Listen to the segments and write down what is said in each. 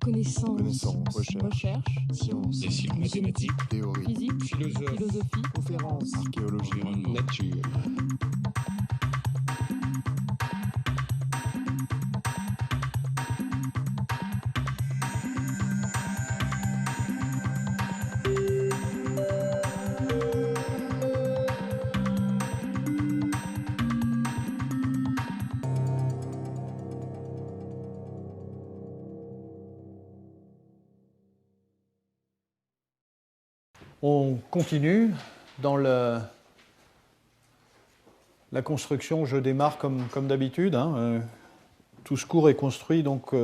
Connaissance. Recherche. Sciences. Dessin, mathématiques. Théorie. Physique. Philosophie. Conférences. Archéologie. Nature. On continue dans la construction. Je démarre comme d'habitude. Tout ce cours est construit donc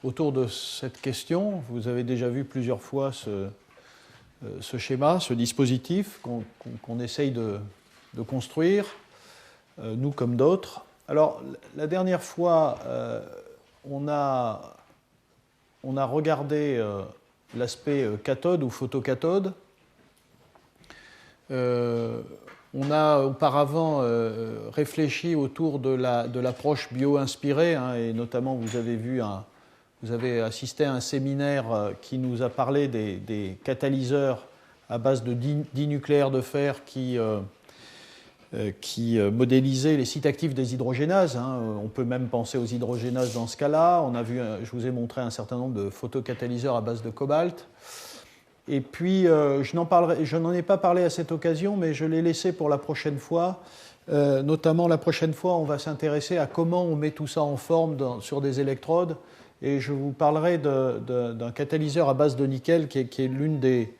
autour de cette question. Vous avez déjà vu plusieurs fois ce schéma, ce dispositif qu'on essaye de construire, nous comme d'autres. Alors, la dernière fois, on a regardé l'aspect cathode ou photocathode. On a auparavant réfléchi autour de l'approche bio-inspirée, et notamment vous avez assisté à un séminaire qui nous a parlé des catalyseurs à base de dinucléaire de fer qui modélisaient les sites actifs des hydrogénases. On peut même penser aux hydrogénases dans ce cas-là. Je vous ai montré un certain nombre de photocatalyseurs à base de cobalt. Et puis, je n'en ai pas parlé à cette occasion, mais je l'ai laissé pour la prochaine fois. Notamment, la prochaine fois, on va s'intéresser à comment on met tout ça en forme sur des électrodes. Et je vous parlerai d'un catalyseur à base de nickel qui est l'une des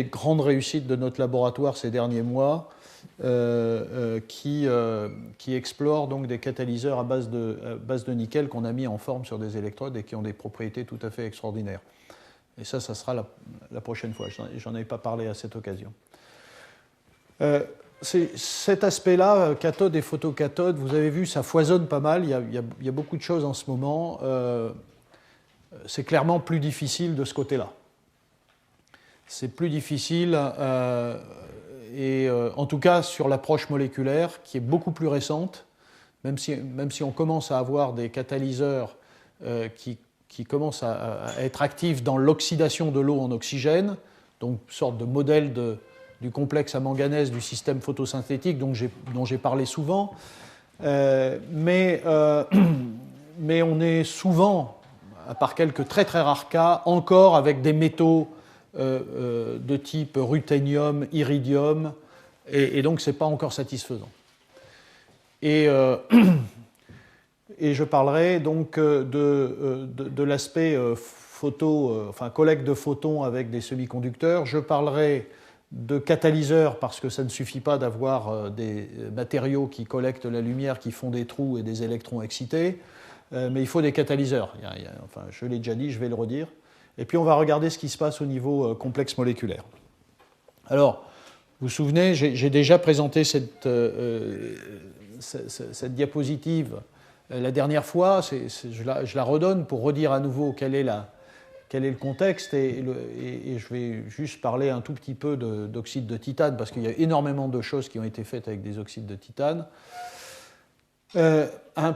grandes réussites de notre laboratoire ces derniers mois, qui explore donc des catalyseurs à base de nickel qu'on a mis en forme sur des électrodes et qui ont des propriétés tout à fait extraordinaires. Et ça sera la prochaine fois. J'en ai pas parlé à cette occasion. Cet aspect-là, cathode et photocathode, vous avez vu, ça foisonne pas mal. Il y a beaucoup de choses en ce moment. C'est clairement plus difficile de ce côté-là. C'est plus difficile, en tout cas sur l'approche moléculaire, qui est beaucoup plus récente, même si on commence à avoir des catalyseurs qui commencent à être actifs dans l'oxydation de l'eau en oxygène, donc une sorte de modèle du complexe à manganèse du système photosynthétique dont j'ai parlé souvent. Mais on est souvent, à part quelques très très rares cas, encore avec des métaux de type ruthénium, iridium, et donc ce n'est pas encore satisfaisant. Et je parlerai donc de l'aspect collecte de photons avec des semi-conducteurs. Je parlerai de catalyseurs parce que ça ne suffit pas d'avoir des matériaux qui collectent la lumière, qui font des trous et des électrons excités, mais il faut des catalyseurs. Je l'ai déjà dit, je vais le redire. Et puis on va regarder ce qui se passe au niveau complexe moléculaire. Alors, vous vous souvenez, j'ai déjà présenté cette diapositive la dernière fois. Je la redonne pour redire à nouveau quel est le contexte, et je vais juste parler un tout petit peu d'oxyde de titane, parce qu'il y a énormément de choses qui ont été faites avec des oxydes de titane.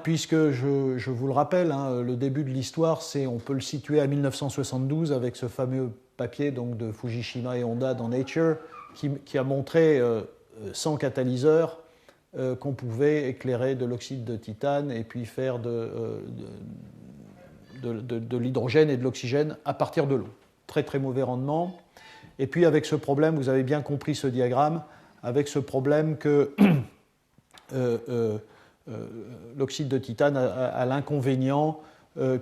Puisque je vous le rappelle, le début de l'histoire, on peut le situer à 1972 avec ce fameux papier donc, de Fujishima et Honda dans Nature qui a montré sans catalyseur qu'on pouvait éclairer de l'oxyde de titane et puis faire de l'hydrogène et de l'oxygène à partir de l'eau. Très très mauvais rendement. Et puis avec ce problème, vous avez bien compris ce diagramme, avec ce problème que l'oxyde de titane a l'inconvénient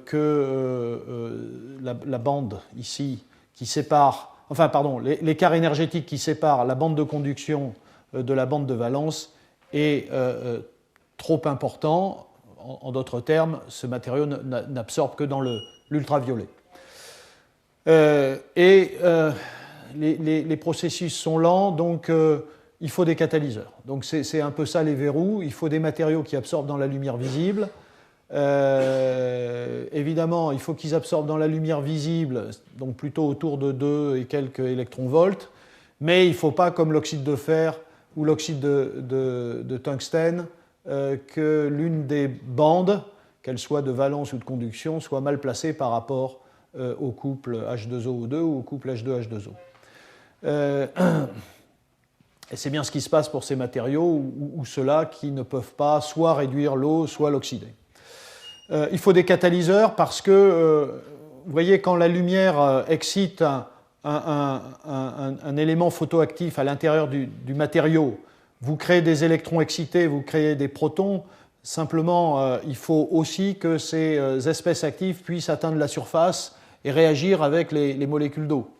que la bande ici qui sépare, l'écart énergétique qui sépare la bande de conduction de la bande de valence est trop important. En d'autres termes, ce matériau n'absorbe que dans l'ultraviolet. Les processus sont lents, donc il faut des catalyseurs. Donc c'est un peu ça les verrous. Il faut des matériaux qui absorbent dans la lumière visible. Évidemment, il faut qu'ils absorbent dans la lumière visible, donc plutôt autour de 2 et quelques électronvolts. Mais il ne faut pas, comme l'oxyde de fer ou l'oxyde de tungstène, que l'une des bandes qu'elles soient de valence ou de conduction, soient mal placées par rapport au couple H2O-O2 ou au couple H2H2O. Et c'est bien ce qui se passe pour ces matériaux ou ceux-là qui ne peuvent pas soit réduire l'eau, soit l'oxyder. Il faut des catalyseurs parce que, vous voyez, quand la lumière excite un élément photoactif à l'intérieur du matériau, vous créez des électrons excités, vous créez des protons. Simplement, il faut aussi que ces espèces actives puissent atteindre la surface et réagir avec les molécules d'eau.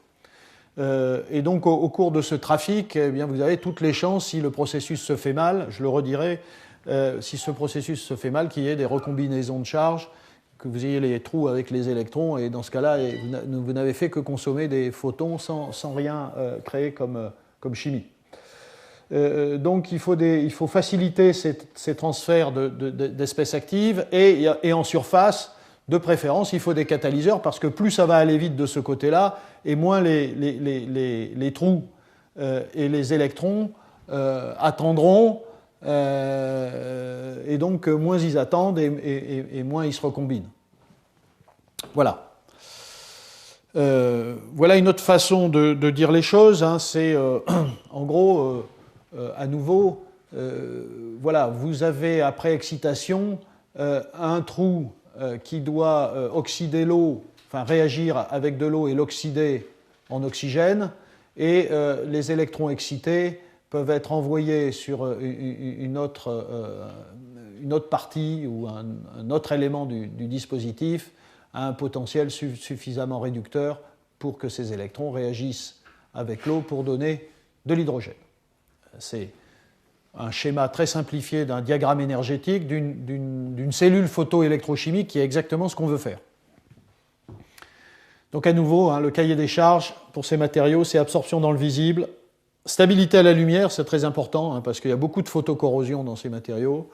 Et donc, au cours de ce trafic, eh bien, vous avez toutes les chances, si le processus se fait mal, je le redirai, si ce processus se fait mal, qu'il y ait des recombinaisons de charges, que vous ayez les trous avec les électrons, et dans ce cas-là, vous n'avez fait que consommer des photons sans rien créer comme chimie. Donc, il faut faciliter ces transferts d'espèces actives, et en surface, de préférence, il faut des catalyseurs, parce que plus ça va aller vite de ce côté-là, et moins les trous et les électrons attendront, et donc moins ils attendent et moins ils se recombinent. Voilà. Voilà une autre façon de dire les choses. Hein, c'est en gros, à nouveau, voilà, vous avez après excitation un trou qui doit oxyder l'eau, enfin réagir avec de l'eau et l'oxyder en oxygène, et les électrons excités peuvent être envoyés sur une autre partie ou un autre élément du dispositif à un potentiel suffisamment réducteur pour que ces électrons réagissent avec l'eau pour donner de l'hydrogène. C'est un schéma très simplifié d'un diagramme énergétique d'une cellule photoélectrochimique qui est exactement ce qu'on veut faire. Donc à nouveau, hein, le cahier des charges pour ces matériaux, c'est absorption dans le visible, stabilité à la lumière, c'est très important, hein, parce qu'il y a beaucoup de photocorrosion dans ces matériaux.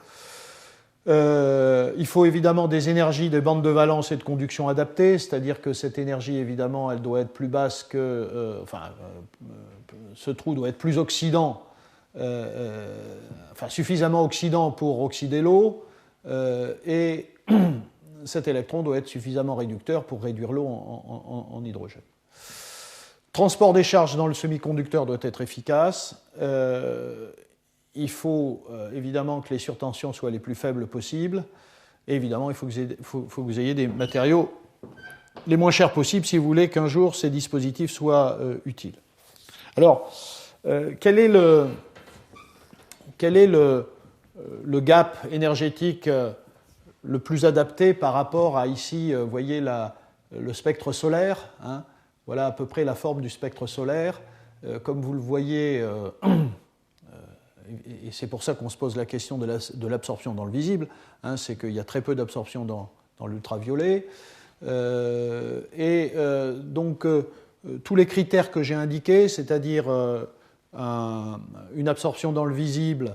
Il faut évidemment des énergies, des bandes de valence et de conduction adaptées, c'est-à-dire que cette énergie, évidemment, elle doit être plus basse que... ce trou doit être plus oxydant, suffisamment oxydant pour oxyder l'eau, et cet électron doit être suffisamment réducteur pour réduire l'eau en hydrogène. Transport des charges dans le semi-conducteur doit être efficace. Il faut évidemment que les surtensions soient les plus faibles possibles. Et évidemment, il faut que vous ayez des matériaux les moins chers possibles si vous voulez qu'un jour ces dispositifs soient utiles. Alors, quel est le gap énergétique le plus adapté par rapport à ici, vous voyez le spectre solaire, hein, voilà à peu près la forme du spectre solaire. Comme vous le voyez, et c'est pour ça qu'on se pose la question de l'absorption dans le visible, hein, c'est qu'il y a très peu d'absorption dans l'ultraviolet. Donc, tous les critères que j'ai indiqués, c'est-à-dire une absorption dans le visible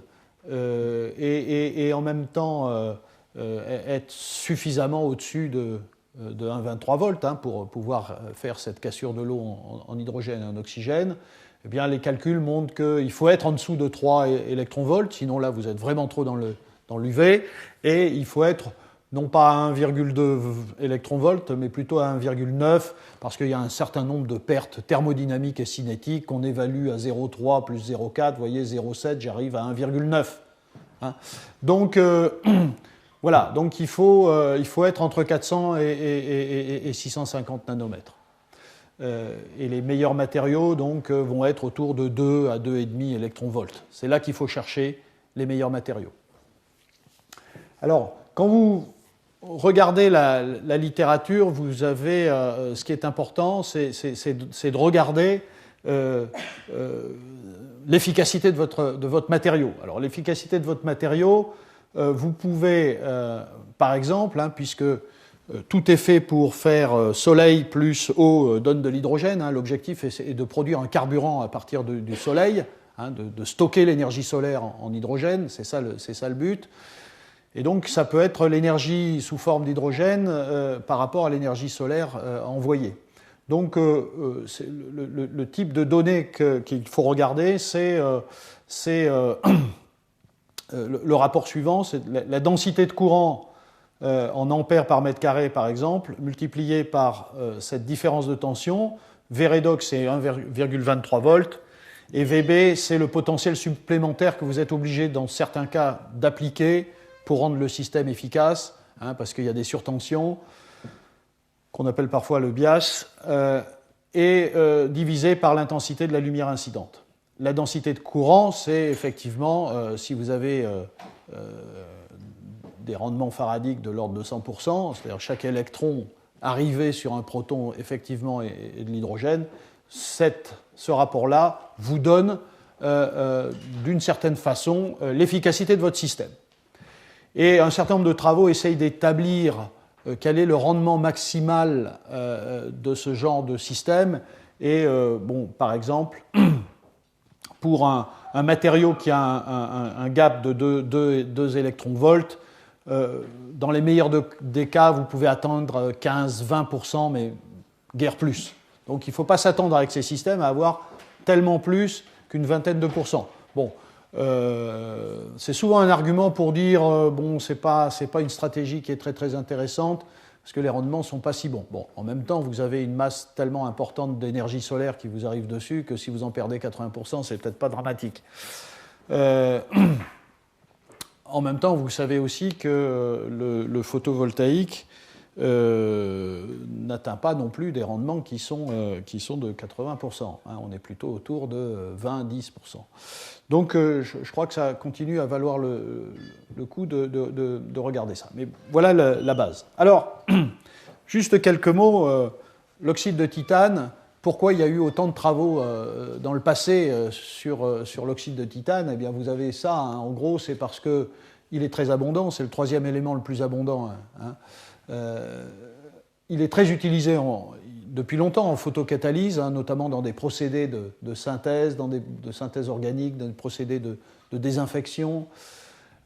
et en même temps être suffisamment au-dessus de 1,23 volts hein, pour pouvoir faire cette cassure de l'eau en hydrogène et en oxygène, eh bien, les calculs montrent qu'il faut être en dessous de 3 électronvolts, sinon là vous êtes vraiment trop dans l'UV, et il faut être non pas à 1,2 électronvolts, mais plutôt à 1,9, parce qu'il y a un certain nombre de pertes thermodynamiques et cinétiques qu'on évalue à 0,3 plus 0,4, vous voyez 0,7, j'arrive à 1,9. Hein. Donc, voilà, donc il faut être entre 400 et 650 nanomètres. Et les meilleurs matériaux donc, vont être autour de 2 à 2,5 électronvolts. C'est là qu'il faut chercher les meilleurs matériaux. Alors, quand vous regardez la littérature, vous avez, ce qui est important, c'est de regarder l'efficacité de votre matériau. Alors, l'efficacité de votre matériau, vous pouvez, par exemple, hein, puisque tout est fait pour faire soleil plus eau donne de l'hydrogène, hein, l'objectif est de produire un carburant à partir du soleil, hein, de stocker l'énergie solaire en hydrogène, c'est ça le but. Et donc, ça peut être l'énergie sous forme d'hydrogène par rapport à l'énergie solaire envoyée. Donc, le type de données qu'il faut regarder, c'est le rapport suivant, c'est la densité de courant en ampères par mètre carré, par exemple, multiplié par cette différence de tension. V redox, c'est 1,23 volts. Et VB, c'est le potentiel supplémentaire que vous êtes obligé, dans certains cas, d'appliquer pour rendre le système efficace, parce qu'il y a des surtensions, qu'on appelle parfois le bias, et divisé par l'intensité de la lumière incidente. La densité de courant, c'est effectivement, si vous avez des rendements faradiques de l'ordre de 100%, c'est-à-dire chaque électron arrivé sur un proton, effectivement, et de l'hydrogène, ce rapport-là vous donne, d'une certaine façon, l'efficacité de votre système. Et un certain nombre de travaux essayent d'établir quel est le rendement maximal de ce genre de système. Et, par exemple, pour un matériau qui a un gap de 2 électronvolts, dans les meilleurs des cas, vous pouvez atteindre 15-20%, mais guère plus. Donc il ne faut pas s'attendre avec ces systèmes à avoir tellement plus qu'une vingtaine de pourcents. Bon, c'est souvent un argument pour dire c'est pas une stratégie qui est très très intéressante parce que les rendements ne sont pas si bons. Bon, en même temps, vous avez une masse tellement importante d'énergie solaire qui vous arrive dessus que si vous en perdez 80%, c'est peut-être pas dramatique. En même temps, vous savez aussi que le photovoltaïque n'atteint pas non plus des rendements qui sont de 80%. On est plutôt autour de 20-10%. Donc je crois que ça continue à valoir le coup de regarder ça. Mais voilà la base. Alors, juste quelques mots. L'oxyde de titane, pourquoi il y a eu autant de travaux dans le passé sur l'oxyde de titane? Eh bien, vous avez ça, en gros, c'est parce qu'il est très abondant, c'est le troisième élément le plus abondant. Il est très utilisé depuis longtemps en photocatalyse, notamment dans des procédés de synthèse, de synthèse organique, dans des procédés de désinfection.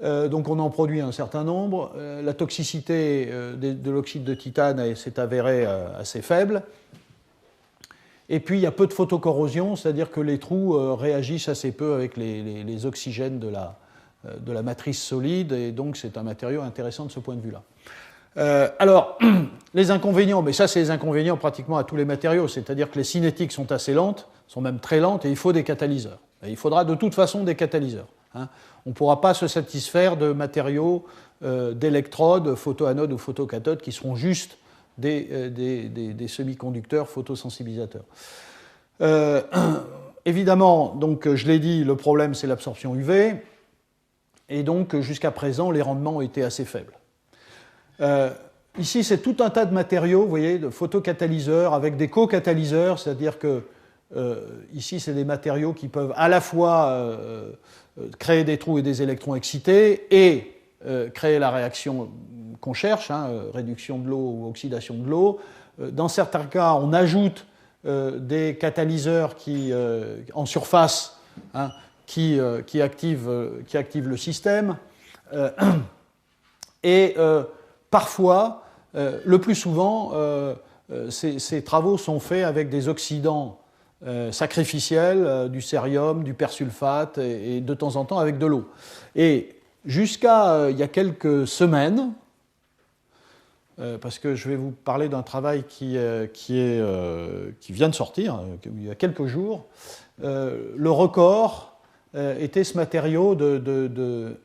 Donc on en produit un certain nombre. La toxicité de l'oxyde de titane s'est avérée assez faible. Et puis il y a peu de photocorrosion, c'est-à-dire que les trous réagissent assez peu avec les oxygènes de la matrice solide, et donc c'est un matériau intéressant de ce point de vue-là. Alors, les inconvénients, mais ça c'est les inconvénients pratiquement à tous les matériaux, c'est-à-dire que les cinétiques sont assez lentes, sont même très lentes, et il faut des catalyseurs. Et il faudra de toute façon des catalyseurs. On ne pourra pas se satisfaire de matériaux d'électrodes, photoanodes ou photocathodes qui seront juste des semi-conducteurs photosensibilisateurs. Évidemment, donc, je l'ai dit, le problème c'est l'absorption UV, et donc jusqu'à présent les rendements ont été assez faibles. Ici, c'est tout un tas de matériaux, vous voyez, de photocatalyseurs avec des co-catalyseurs, c'est-à-dire que ici, c'est des matériaux qui peuvent à la fois créer des trous et des électrons excités et créer la réaction qu'on cherche, réduction de l'eau ou oxydation de l'eau. Dans certains cas, on ajoute des catalyseurs en surface qui activent le système. Et parfois, le plus souvent, ces travaux sont faits avec des oxydants sacrificiels, du cérium, du persulfate, et de temps en temps avec de l'eau. Et jusqu'à il y a quelques semaines, parce que je vais vous parler d'un travail qui vient de sortir, il y a quelques jours, le record était ce matériau de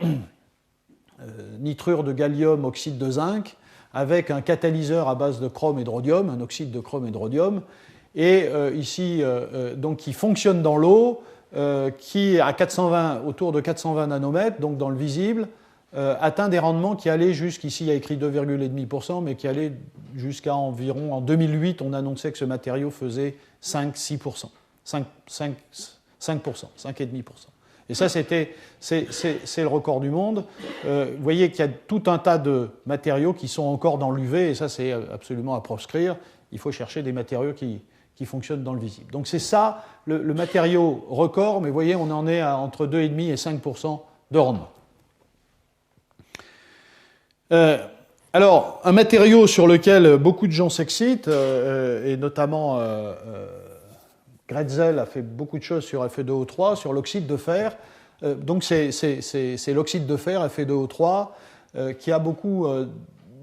nitrure de gallium, oxyde de zinc, avec un catalyseur à base de chrome et de rhodium, un oxyde de chrome et de rhodium, et ici, donc, qui fonctionne dans l'eau, qui est autour de 420 nanomètres, donc dans le visible, atteint des rendements qui allaient jusqu'ici, il y a écrit 2,5%, mais qui allaient jusqu'à environ, en 2008, on annonçait que ce matériau faisait 5-6%, 5,5%. Et ça, c'est le record du monde. Vous voyez qu'il y a tout un tas de matériaux qui sont encore dans l'UV, et ça, c'est absolument à proscrire. Il faut chercher des matériaux qui fonctionnent dans le visible. Donc c'est ça, le matériau record, mais vous voyez, on en est à entre 2,5 et 5% de rendement. Alors, un matériau sur lequel beaucoup de gens s'excitent, et notamment Grätzel a fait beaucoup de choses sur Fe2O3, sur l'oxyde de fer. Donc c'est l'oxyde de fer, Fe2O3, qui a beaucoup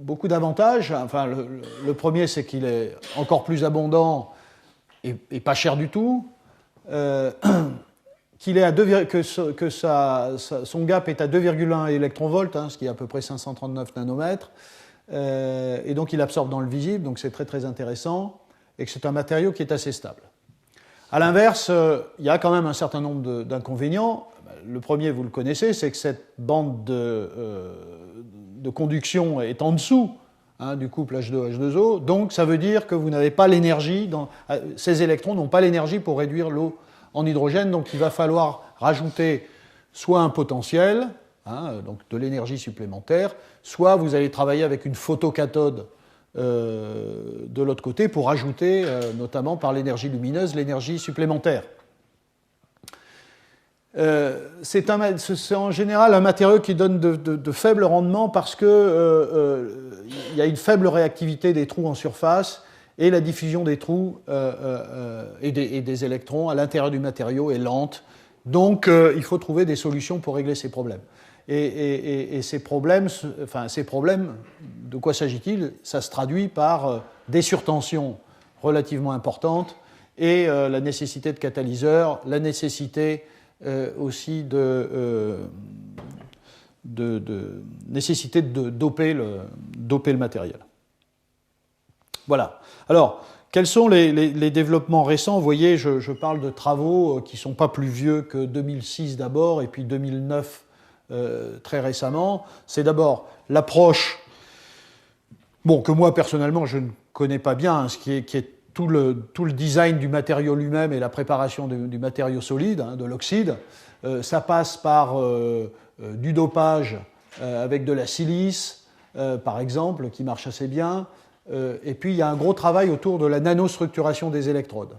beaucoup d'avantages. Enfin, le premier, c'est qu'il est encore plus abondant et pas cher du tout. Qu'il est à son gap est à 2,1 électronvolts, ce qui est à peu près 539 nanomètres. Et donc il absorbe dans le visible, donc c'est très très intéressant, et que c'est un matériau qui est assez stable. A l'inverse, il y a quand même un certain nombre d'inconvénients. Le premier, vous le connaissez, c'est que cette bande de conduction est en dessous du couple H2O, donc ça veut dire que vous n'avez pas l'énergie, ces électrons n'ont pas l'énergie pour réduire l'eau en hydrogène, donc il va falloir rajouter soit un potentiel, donc de l'énergie supplémentaire, soit vous allez travailler avec une photocathode de l'autre côté pour ajouter, notamment par l'énergie lumineuse, l'énergie supplémentaire. C'est en général un matériau qui donne de faibles rendements parce qu'il y a une faible réactivité des trous en surface et la diffusion des trous et des électrons à l'intérieur du matériau est lente. Donc il faut trouver des solutions pour régler ces problèmes. Et ces problèmes, de quoi s'agit-il? Ça se traduit par des surtensions relativement importantes et la nécessité de catalyseurs, la nécessité aussi nécessité de doper le matériel. Voilà. Alors, quels sont les développements récents? Vous voyez, je parle de travaux qui ne sont pas plus vieux que 2006 d'abord et puis 2009 très récemment. C'est d'abord l'approche, que moi personnellement je ne connais pas bien, qui est tout le design du matériau lui-même et la préparation du matériau solide, de l'oxyde. Ça passe par du dopage avec de la silice, par exemple, qui marche assez bien. Et puis il y a un gros travail autour de la nanostructuration des électrodes.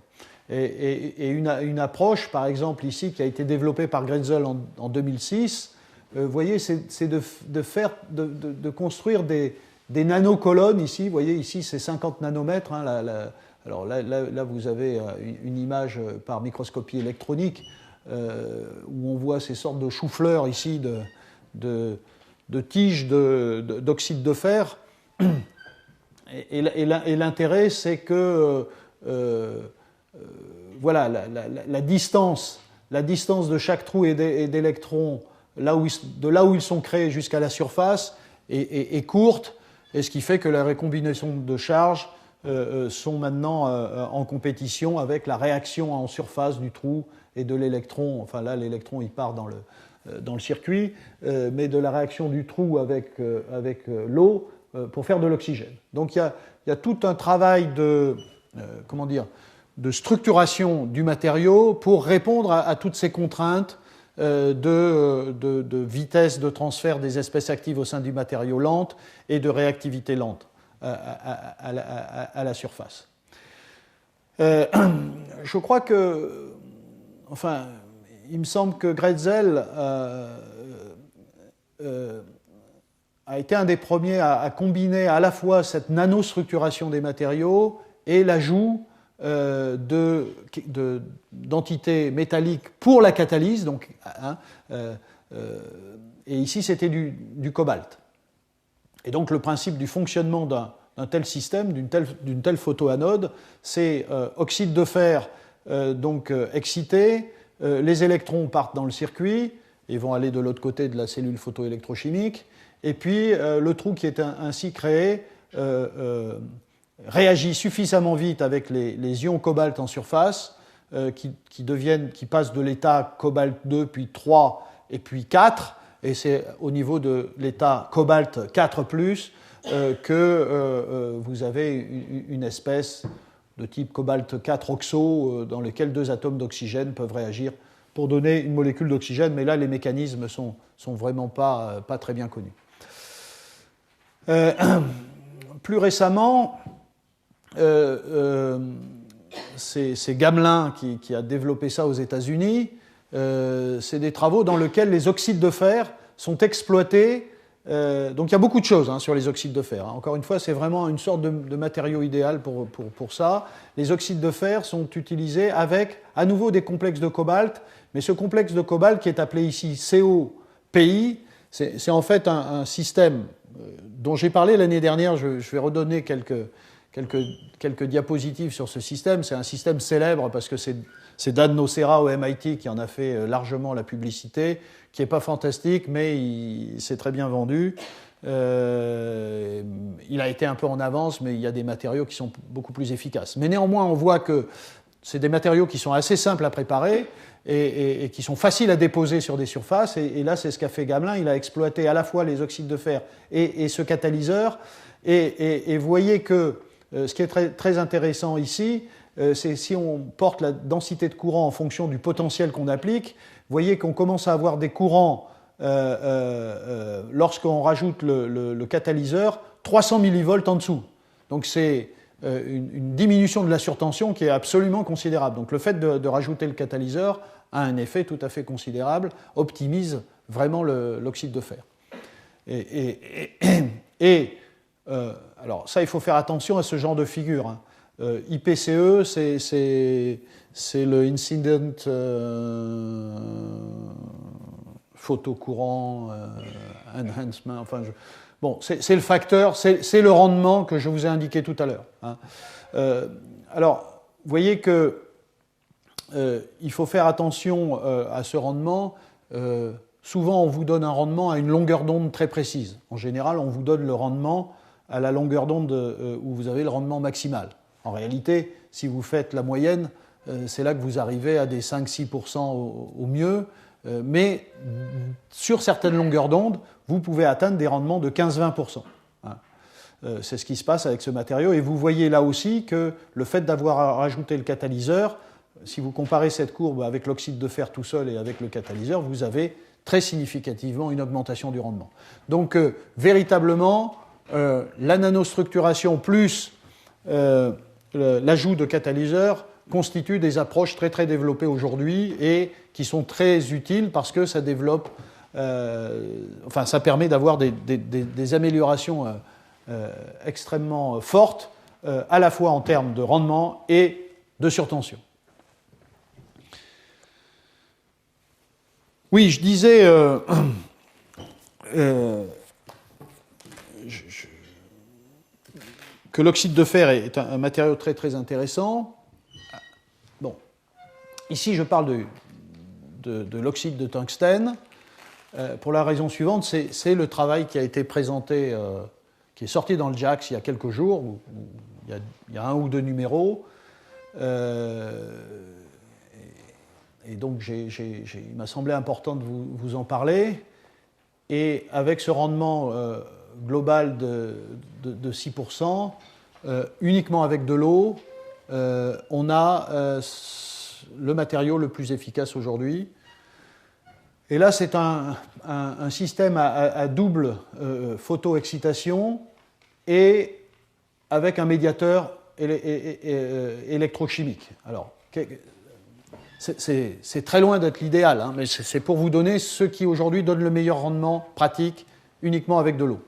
Et une approche, par exemple ici, qui a été développée par Grätzel en 2006, vous voyez, c'est de construire des nanocolonnes ici. Vous voyez, ici c'est 50 nanomètres. Alors là, vous avez une image par microscopie électronique où on voit ces sortes de choux-fleurs ici de tiges d'oxyde de fer. Et l'intérêt, c'est que voilà, la distance de chaque trou et d'électrons, de là où ils sont créés jusqu'à la surface, est courte, et ce qui fait que les récombinaisons de charges sont maintenant en compétition avec la réaction en surface du trou et de l'électron. Enfin là, l'électron il part dans le circuit, mais de la réaction du trou avec l'eau pour faire de l'oxygène. Donc il y a tout un travail de structuration du matériau pour répondre à toutes ces contraintes de vitesse de transfert des espèces actives au sein du matériau lente et de réactivité lente à la surface. Je crois que, il me semble que Grätzel a été un des premiers à combiner à la fois cette nanostructuration des matériaux et l'ajout d'entités métalliques pour la catalyse. Donc, et ici, c'était du cobalt. Et donc, le principe du fonctionnement d'un tel système, d'une telle photoanode, c'est oxyde de fer excité, les électrons partent dans le circuit et vont aller de l'autre côté de la cellule photoélectrochimique, et puis le trou qui est ainsi créé réagit suffisamment vite avec les ions cobalt en surface qui passent de l'état cobalt 2 puis 3 et puis 4, et c'est au niveau de l'état cobalt 4+, que vous avez une espèce de type cobalt 4 oxo dans lequel deux atomes d'oxygène peuvent réagir pour donner une molécule d'oxygène, mais là les mécanismes sont vraiment pas très bien connus. Plus récemment, c'est Gamelin qui a développé ça aux États-Unis. C'est des travaux dans lesquels les oxydes de fer sont exploités. Donc il y a beaucoup de choses sur les oxydes de fer. Encore une fois, c'est vraiment une sorte de matériau idéal pour ça. Les oxydes de fer sont utilisés avec à nouveau des complexes de cobalt, mais ce complexe de cobalt qui est appelé ici COPI, c'est en fait un système dont j'ai parlé l'année dernière. Je vais redonner quelques diapositives sur ce système. C'est un système célèbre parce que c'est Dan Nocera au MIT qui en a fait largement la publicité, qui n'est pas fantastique, mais c'est très bien vendu. Il a été un peu en avance, mais il y a des matériaux qui sont beaucoup plus efficaces. Mais néanmoins, on voit que c'est des matériaux qui sont assez simples à préparer et qui sont faciles à déposer sur des surfaces. Et là, c'est ce qu'a fait Gamelin. Il a exploité à la fois les oxydes de fer et ce catalyseur. Et vous voyez que ce qui est très, très intéressant ici, c'est si on porte la densité de courant en fonction du potentiel qu'on applique, vous voyez qu'on commence à avoir des courants, lorsqu'on rajoute le catalyseur, 300 millivolts en dessous. Donc c'est une diminution de la surtension qui est absolument considérable. Donc le fait de rajouter le catalyseur a un effet tout à fait considérable, optimise vraiment l'oxyde de fer. Alors ça, il faut faire attention à ce genre de figure, hein. IPCE, c'est le Incident Photocourant Enhancement. Enfin, bon, c'est le facteur, c'est le rendement que je vous ai indiqué tout à l'heure, hein. Alors, vous voyez que il faut faire attention à ce rendement. Souvent, on vous donne un rendement à une longueur d'onde très précise. En général, on vous donne le rendement à la longueur d'onde où vous avez le rendement maximal. En réalité, si vous faites la moyenne, c'est là que vous arrivez à des 5-6% au mieux. Mais sur certaines longueurs d'onde, vous pouvez atteindre des rendements de 15-20%. C'est ce qui se passe avec ce matériau. Et vous voyez là aussi que le fait d'avoir rajouté le catalyseur, si vous comparez cette courbe avec l'oxyde de fer tout seul et avec le catalyseur, vous avez très significativement une augmentation du rendement. Donc, véritablement, la nanostructuration plus l'ajout de catalyseurs constituent des approches très très développées aujourd'hui et qui sont très utiles parce que ça développe, ça permet d'avoir des améliorations extrêmement fortes, à la fois en termes de rendement et de surtension. Oui, je disais que l'oxyde de fer est un matériau très très intéressant. Bon, ici je parle de l'oxyde de tungstène pour la raison suivante, c'est le travail qui a été présenté, qui est sorti dans le JACS il y a quelques jours, où il y a un ou deux numéros. Et donc, il m'a semblé important de vous en parler. Et avec ce rendement global de 6%, uniquement avec de l'eau, on a le matériau le plus efficace aujourd'hui. Et là, c'est un système à double photoexcitation et avec un médiateur électrochimique. Alors, c'est très loin d'être l'idéal, hein, mais c'est pour vous donner ce qui aujourd'hui donne le meilleur rendement pratique uniquement avec de l'eau.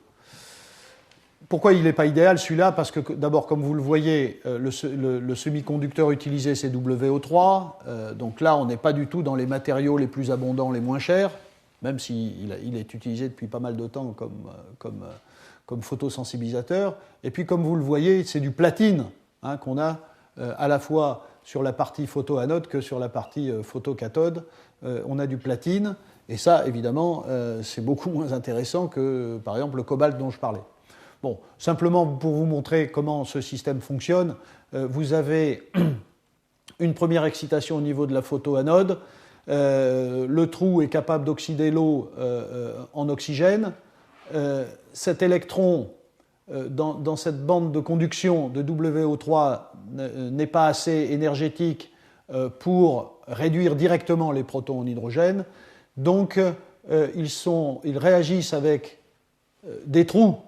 Pourquoi il n'est pas idéal celui-là? Parce que d'abord, comme vous le voyez, le semi-conducteur utilisé c'est WO3, donc là on n'est pas du tout dans les matériaux les plus abondants, les moins chers, même s'il est utilisé depuis pas mal de temps comme photosensibilisateur. Et puis comme vous le voyez, c'est du platine, hein, qu'on a à la fois sur la partie photoanode que sur la partie photocathode. On a du platine, et ça, évidemment, c'est beaucoup moins intéressant que, par exemple, le cobalt dont je parlais. Bon, simplement pour vous montrer comment ce système fonctionne, vous avez une première excitation au niveau de la photoanode. Le trou est capable d'oxyder l'eau en oxygène. Cet électron dans cette bande de conduction de WO3 n'est pas assez énergétique pour réduire directement les protons en hydrogène. Donc, ils réagissent avec des trous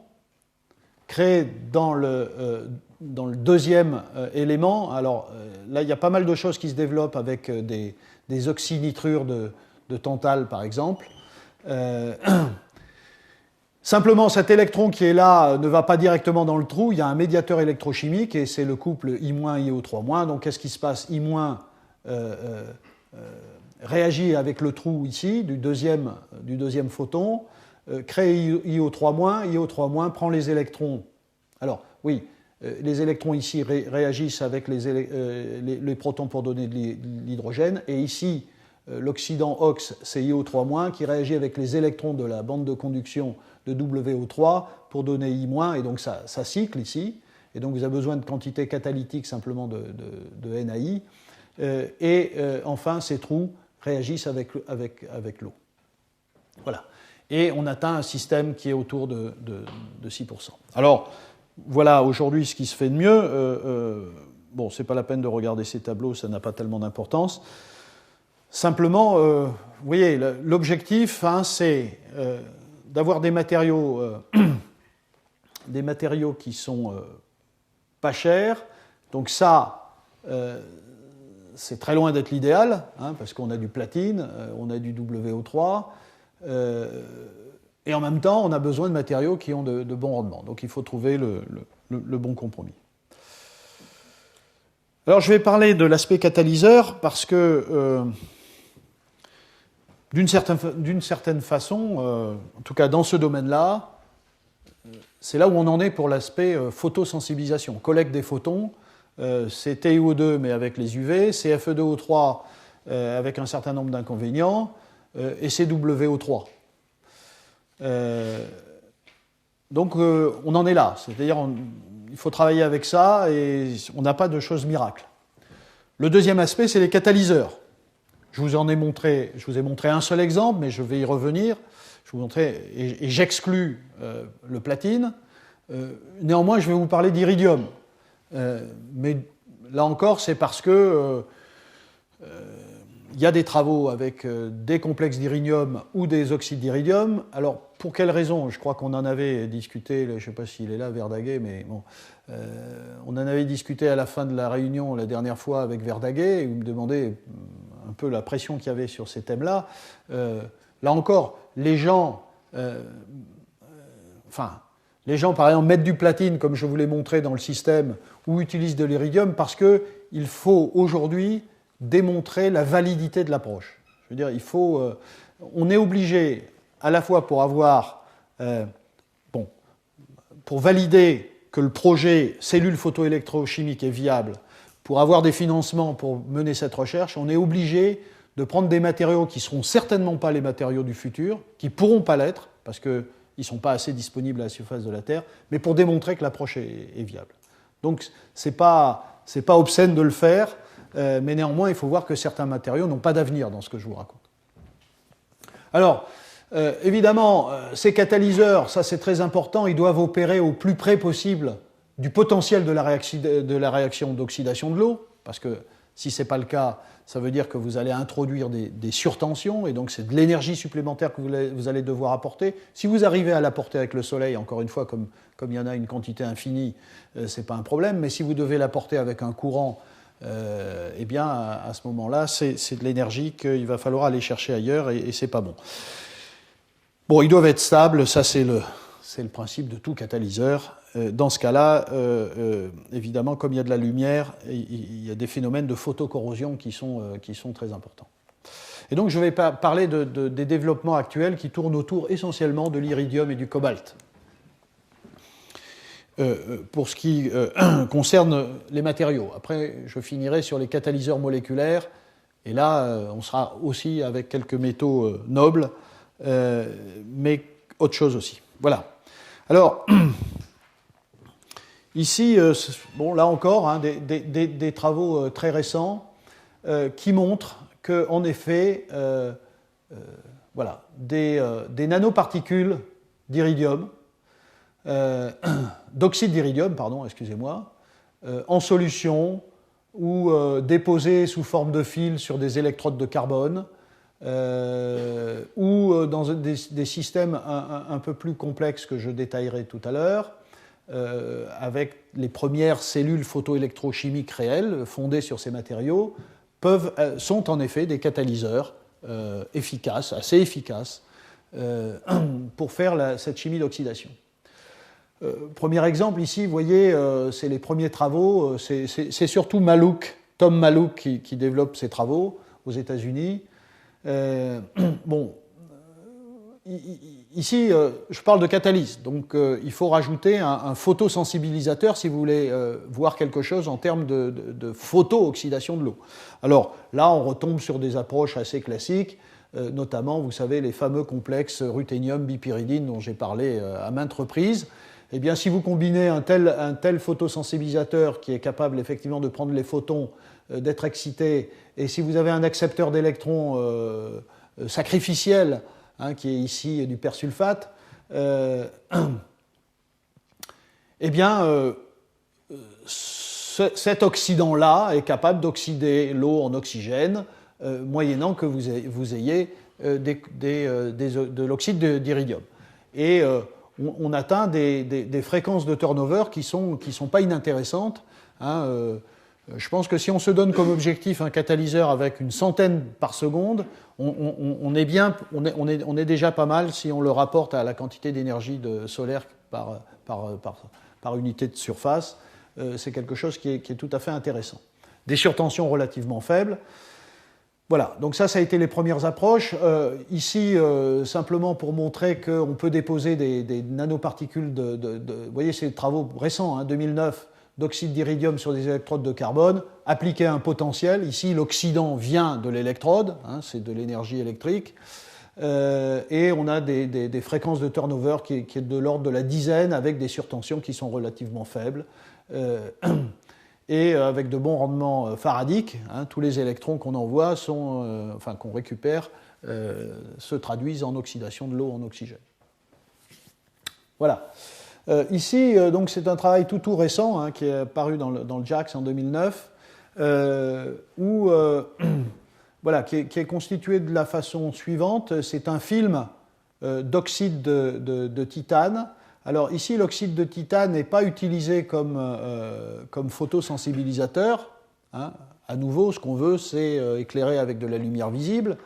créés dans le deuxième élément. Alors, là, il y a pas mal de choses qui se développent avec des oxynitrures de tantale, par exemple. Simplement, cet électron qui est là ne va pas directement dans le trou. Il y a un médiateur électrochimique et c'est le couple I-IO3-. Donc, qu'est-ce qui se passe? I- réagit avec le trou ici du deuxième photon. crée IO3-, IO3- prend les électrons. Alors, oui, les électrons ici réagissent avec les protons pour donner de l'hydrogène, et ici, l'oxydant OX, c'est IO3- qui réagit avec les électrons de la bande de conduction de WO3 pour donner I-, et donc ça cycle ici, et donc vous avez besoin de quantité catalytique simplement de NaI, et enfin ces trous réagissent avec l'eau. Voilà. Et on atteint un système qui est autour de 6%. Alors, voilà aujourd'hui ce qui se fait de mieux. Bon, c'est pas la peine de regarder ces tableaux, ça n'a pas tellement d'importance. Simplement, vous voyez, l'objectif, c'est d'avoir des matériaux qui sont pas chers. Donc ça, c'est très loin d'être l'idéal, parce qu'on a du platine, on a du WO3, et en même temps, on a besoin de matériaux qui ont de bons rendements. Donc il faut trouver le bon compromis. Alors je vais parler de l'aspect catalyseur, parce que d'une certaine façon, en tout cas dans ce domaine-là, c'est là où on en est pour l'aspect photosensibilisation. Collecte des photons, c'est TiO2 mais avec les UV, c'est Fe2O3 avec un certain nombre d'inconvénients, et c'est WO3. Donc on en est là, c'est-à-dire il faut travailler avec ça et on n'a pas de choses miracles. Le deuxième aspect, c'est les catalyseurs. Je vous ai montré un seul exemple, mais je vais y revenir. Je vous montrer, et j'exclus le platine. Néanmoins, je vais vous parler d'iridium. Mais là encore, c'est parce que il y a des travaux avec des complexes d'iridium ou des oxydes d'iridium. Alors, pour quelles raisons? Je crois qu'on en avait discuté, je ne sais pas s'il est là, Verdaguet, mais bon, on en avait discuté à la fin de la réunion la dernière fois avec Verdaguet, et vous me demandez un peu la pression qu'il y avait sur ces thèmes-là. Là encore, les gens, par exemple, mettent du platine, comme je vous l'ai montré dans le système, ou utilisent de l'iridium parce qu'il faut aujourd'hui démontrer la validité de l'approche. Je veux dire, on est obligé, à la fois pour pour valider que le projet cellule photoélectrochimique est viable, pour avoir des financements pour mener cette recherche, on est obligé de prendre des matériaux qui ne seront certainement pas les matériaux du futur, qui ne pourront pas l'être, parce qu'ils ne sont pas assez disponibles à la surface de la Terre, mais pour démontrer que l'approche est viable. Donc, ce n'est pas obscène de le faire, mais néanmoins, il faut voir que certains matériaux n'ont pas d'avenir dans ce que je vous raconte. Alors, évidemment, ces catalyseurs, ça c'est très important, ils doivent opérer au plus près possible du potentiel de la réaction d'oxydation de l'eau, parce que si ce n'est pas le cas, ça veut dire que vous allez introduire des surtensions, et donc c'est de l'énergie supplémentaire que vous allez devoir apporter. Si vous arrivez à l'apporter avec le soleil, encore une fois, comme il y en a une quantité infinie, ce n'est pas un problème, mais si vous devez l'apporter avec un courant, eh bien, à ce moment-là, c'est de l'énergie qu'il va falloir aller chercher ailleurs, et ce n'est pas bon. Bon, ils doivent être stables, ça c'est le principe de tout catalyseur. Dans ce cas-là, évidemment, comme il y a de la lumière, il y a des phénomènes de photocorrosion qui sont très importants. Et donc je vais parler des développements actuels qui tournent autour essentiellement de l'iridium et du cobalt. Pour ce qui concerne les matériaux. Après, je finirai sur les catalyseurs moléculaires, et là, on sera aussi avec quelques métaux nobles, mais autre chose aussi. Voilà. Alors, ici, là encore, des travaux très récents qui montrent qu'en effet, des nanoparticules d'iridium, d'oxyde d'iridium, en solution ou déposées sous forme de fils sur des électrodes de carbone, ou dans des systèmes un peu plus complexes que je détaillerai tout à l'heure, avec les premières cellules photoélectrochimiques réelles fondées sur ces matériaux, sont en effet des catalyseurs assez efficaces pour faire cette chimie d'oxydation. Premier exemple ici, vous voyez, c'est les premiers travaux, c'est surtout Tom Mallouk qui développe ces travaux aux États-Unis. ici, je parle de catalyse, donc il faut rajouter un photosensibilisateur si vous voulez voir quelque chose en termes de photo-oxydation de l'eau. Alors là, on retombe sur des approches assez classiques, notamment, vous savez, les fameux complexes ruthénium-bipyridine dont j'ai parlé à maintes reprises. Eh bien, si vous combinez un tel photosensibilisateur qui est capable effectivement de prendre les photons, d'être excité, et si vous avez un accepteur d'électrons sacrificiel, qui est ici du persulfate, eh bien, cet oxydant-là est capable d'oxyder l'eau en oxygène, moyennant que vous ayez de l'oxyde d'iridium. Et on atteint des fréquences de turnover qui sont pas inintéressantes. Je pense que si on se donne comme objectif un catalyseur avec une centaine par seconde, on est déjà pas mal si on le rapporte à la quantité d'énergie solaire par unité de surface. C'est quelque chose qui est tout à fait intéressant. Des surtensions relativement faibles. Voilà, donc ça a été les premières approches. Ici, simplement pour montrer qu'on peut déposer des nanoparticules vous voyez, c'est des travaux récents, 2009, d'oxyde d'iridium sur des électrodes de carbone, appliqués à un potentiel. Ici, l'oxydant vient de l'électrode, c'est de l'énergie électrique. Et on a des fréquences de turnover qui est de l'ordre de la dizaine, avec des surtensions qui sont relativement faibles. Et avec de bons rendements faradiques, tous les électrons qu'on envoie, qu'on récupère, se traduisent en oxydation de l'eau en oxygène. Voilà. Ici, donc, c'est un travail tout récent qui est paru dans le JACS en 2009, voilà, qui est constitué de la façon suivante. C'est un film d'oxyde de titane. Alors ici, l'oxyde de titane n'est pas utilisé comme photosensibilisateur. À nouveau, ce qu'on veut, c'est éclairer avec de la lumière visible.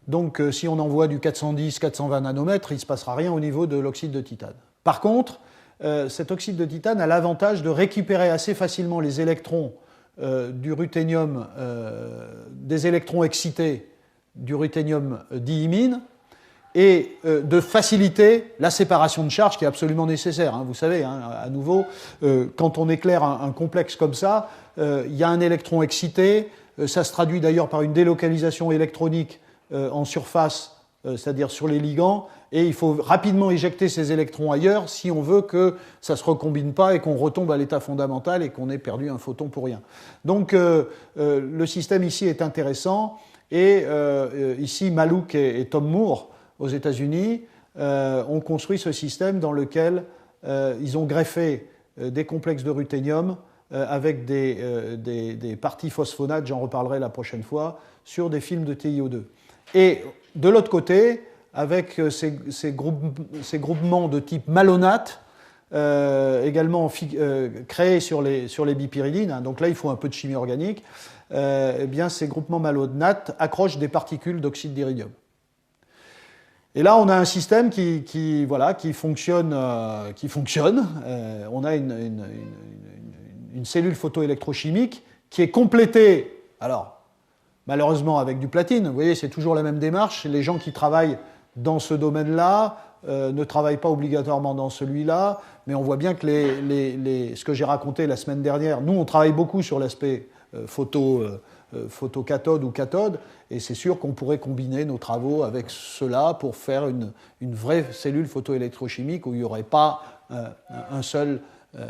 Donc si on envoie du 410-420 nanomètres, il ne se passera rien au niveau de l'oxyde de titane. Par contre, cet oxyde de titane a l'avantage de récupérer assez facilement les électrons du ruthénium, des électrons excités du ruthénium diimine, et de faciliter la séparation de charges qui est absolument nécessaire. Vous savez, à nouveau, quand on éclaire un complexe comme ça, il y a un électron excité, ça se traduit d'ailleurs par une délocalisation électronique en surface, c'est-à-dire sur les ligands, et il faut rapidement éjecter ces électrons ailleurs si on veut que ça ne se recombine pas et qu'on retombe à l'état fondamental et qu'on ait perdu un photon pour rien. Donc le système ici est intéressant, et ici Malouk et Tom Moore aux États-Unis ont construit ce système dans lequel ils ont greffé des complexes de ruthénium avec des parties phosphonates, j'en reparlerai la prochaine fois, sur des films de TiO2. Et de l'autre côté, avec ces groupements de type malonate, également créés sur les bipyridines, donc là il faut un peu de chimie organique, eh bien ces groupements malonates accrochent des particules d'oxyde d'iridium. Et là, on a un système qui fonctionne. On a une cellule photoélectrochimique qui est complétée, alors malheureusement avec du platine. Vous voyez, c'est toujours la même démarche. Les gens qui travaillent dans ce domaine-là ne travaillent pas obligatoirement dans celui-là, mais on voit bien que ce que j'ai raconté la semaine dernière, nous, on travaille beaucoup sur l'aspect photocathode ou cathode, et c'est sûr qu'on pourrait combiner nos travaux avec cela pour faire une vraie cellule photoélectrochimique où il n'y aurait pas un seul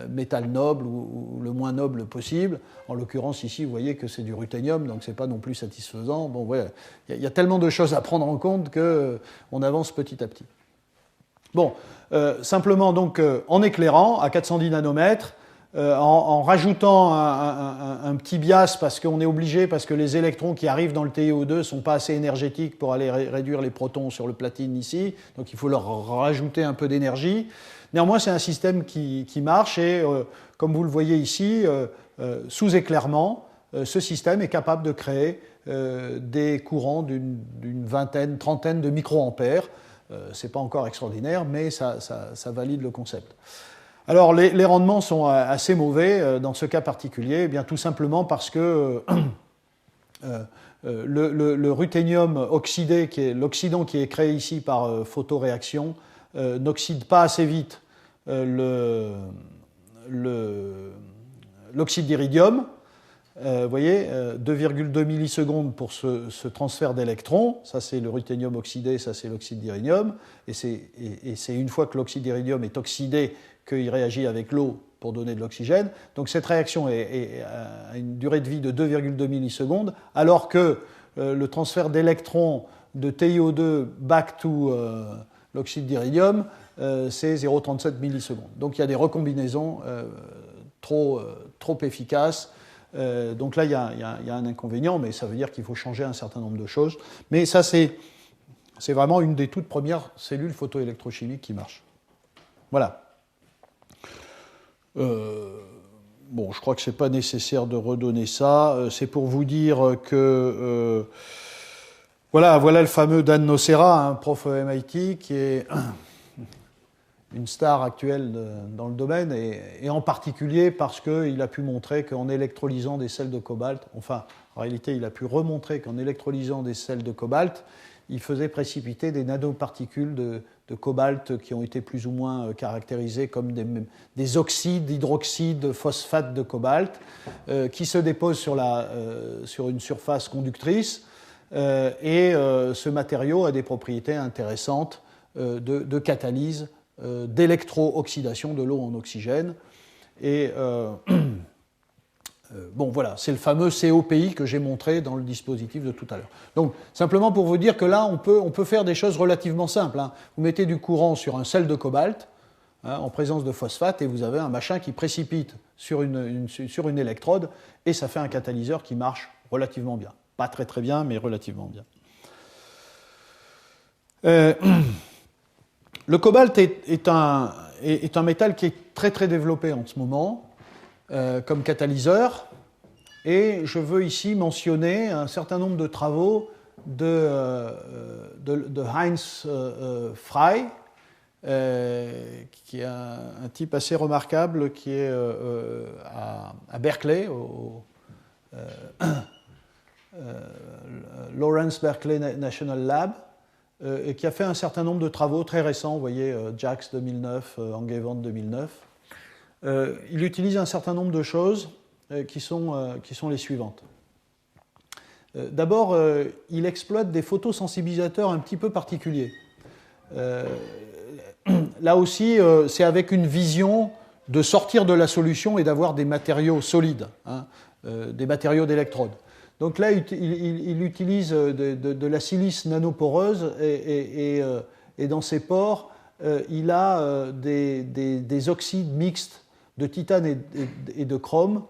métal noble ou le moins noble possible. En l'occurrence, ici, vous voyez que c'est du ruthénium, donc ce n'est pas non plus satisfaisant. Bon, ouais, il y a tellement de choses à prendre en compte qu'on avance petit à petit. Bon, simplement, donc, en éclairant à 410 nanomètres, en rajoutant un petit bias parce qu'on est obligé, parce que les électrons qui arrivent dans le TiO2 ne sont pas assez énergétiques pour aller réduire les protons sur le platine ici, donc il faut leur rajouter un peu d'énergie. Néanmoins, c'est un système qui marche, et comme vous le voyez ici, sous éclairement, ce système est capable de créer des courants d'une vingtaine, trentaine de microampères. Ce n'est pas encore extraordinaire, mais ça valide le concept. Alors, les rendements sont assez mauvais dans ce cas particulier, eh bien, tout simplement parce que Le ruthénium oxydé, qui est l'oxydant qui est créé ici par photoréaction, n'oxyde pas assez vite l'oxyde d'iridium. Vous voyez, 2,2 millisecondes pour ce transfert d'électrons. Ça, c'est le ruthénium oxydé, ça, c'est l'oxyde d'iridium. Et c'est une fois que l'oxyde d'iridium est oxydé qu'il réagit avec l'eau pour donner de l'oxygène. Donc, cette réaction a une durée de vie de 2,2 millisecondes, alors que le transfert d'électrons de TiO2 back to l'oxyde d'iridium, c'est 0,37 millisecondes. Donc, il y a des recombinaisons trop efficaces. Donc là, il y a un inconvénient, mais ça veut dire qu'il faut changer un certain nombre de choses. Mais ça, c'est vraiment une des toutes premières cellules photoélectrochimiques qui marche. Voilà. Bon, je crois que ce n'est pas nécessaire de redonner ça. C'est pour vous dire que... voilà le fameux Dan Nocera, un prof MIT, qui est une star actuelle dans le domaine, et en particulier parce qu'il a pu montrer qu'en électrolysant des sels de cobalt, enfin, en réalité, il a pu remontrer qu'en électrolysant des sels de cobalt, il faisait précipiter des nanoparticules de cobalt qui ont été plus ou moins caractérisées comme des oxydes, hydroxydes, phosphates de cobalt, qui se déposent sur une surface conductrice, et ce matériau a des propriétés intéressantes de catalyse, d'électro-oxydation de l'eau en oxygène. Et bon, voilà, c'est le fameux COPI que j'ai montré dans le dispositif de tout à l'heure. Donc, simplement pour vous dire que là, on peut faire des choses relativement simples. Hein. Vous mettez du courant sur un sel de cobalt, hein, en présence de phosphate, et vous avez un machin qui précipite sur une électrode, et ça fait un catalyseur qui marche relativement bien. Pas très très bien, mais relativement bien. Le cobalt est un métal qui est très très développé en ce moment comme catalyseur, et je veux ici mentionner un certain nombre de travaux de Heinz Frey, qui est un type assez remarquable, qui est à Berkeley, au Lawrence Berkeley National Lab, et qui a fait un certain nombre de travaux très récents, vous voyez, JAX 2009, Angevin 2009. Il utilise un certain nombre de choses qui sont les suivantes. D'abord, il exploite des photosensibilisateurs un petit peu particuliers. Là aussi, c'est avec une vision de sortir de la solution et d'avoir des matériaux solides, hein, des matériaux d'électrode. Donc là, il utilise de la silice nanoporeuse, et dans ses pores, il a des oxydes mixtes de titane et de chrome,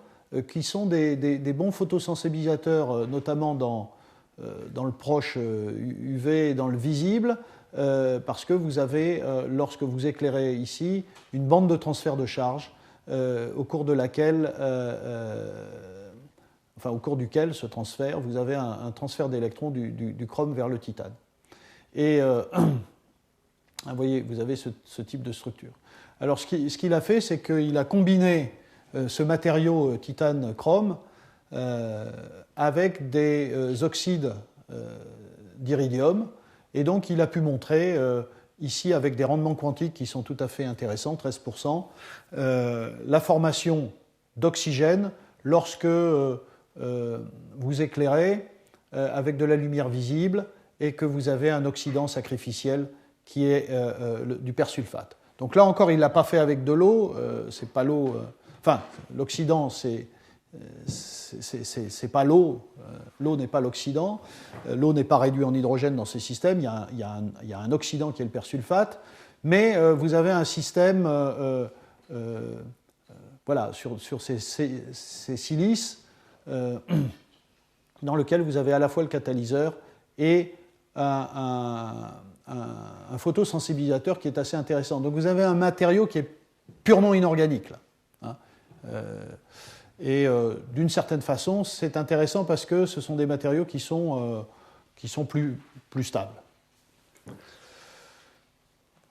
qui sont des bons photosensibilisateurs, notamment dans le proche UV et dans le visible, parce que vous avez, lorsque vous éclairez ici, une bande de transfert de charge au cours duquel ce transfert, vous avez un transfert d'électrons du chrome vers le titane. Et vous voyez, vous avez ce type de structure. Alors ce qu'il a fait, c'est qu'il a combiné ce matériau titane-chrome avec des oxydes d'iridium, et donc il a pu montrer ici, avec des rendements quantiques qui sont tout à fait intéressants, 13%, la formation d'oxygène lorsque vous éclairez avec de la lumière visible et que vous avez un oxydant sacrificiel qui est du persulfate. Donc là encore, il ne l'a pas fait avec de l'eau, c'est pas l'eau. Enfin, l'oxydant, c'est pas l'eau. L'eau n'est pas l'oxydant. L'eau n'est pas réduite en hydrogène dans ces systèmes. Il y a un oxydant qui est le persulfate, mais vous avez un système, voilà, sur ces silices, dans lequel vous avez à la fois le catalyseur et un photosensibilisateur qui est assez intéressant. Donc vous avez un matériau qui est purement inorganique, là, hein, et d'une certaine façon, c'est intéressant parce que ce sont des matériaux qui sont plus stables.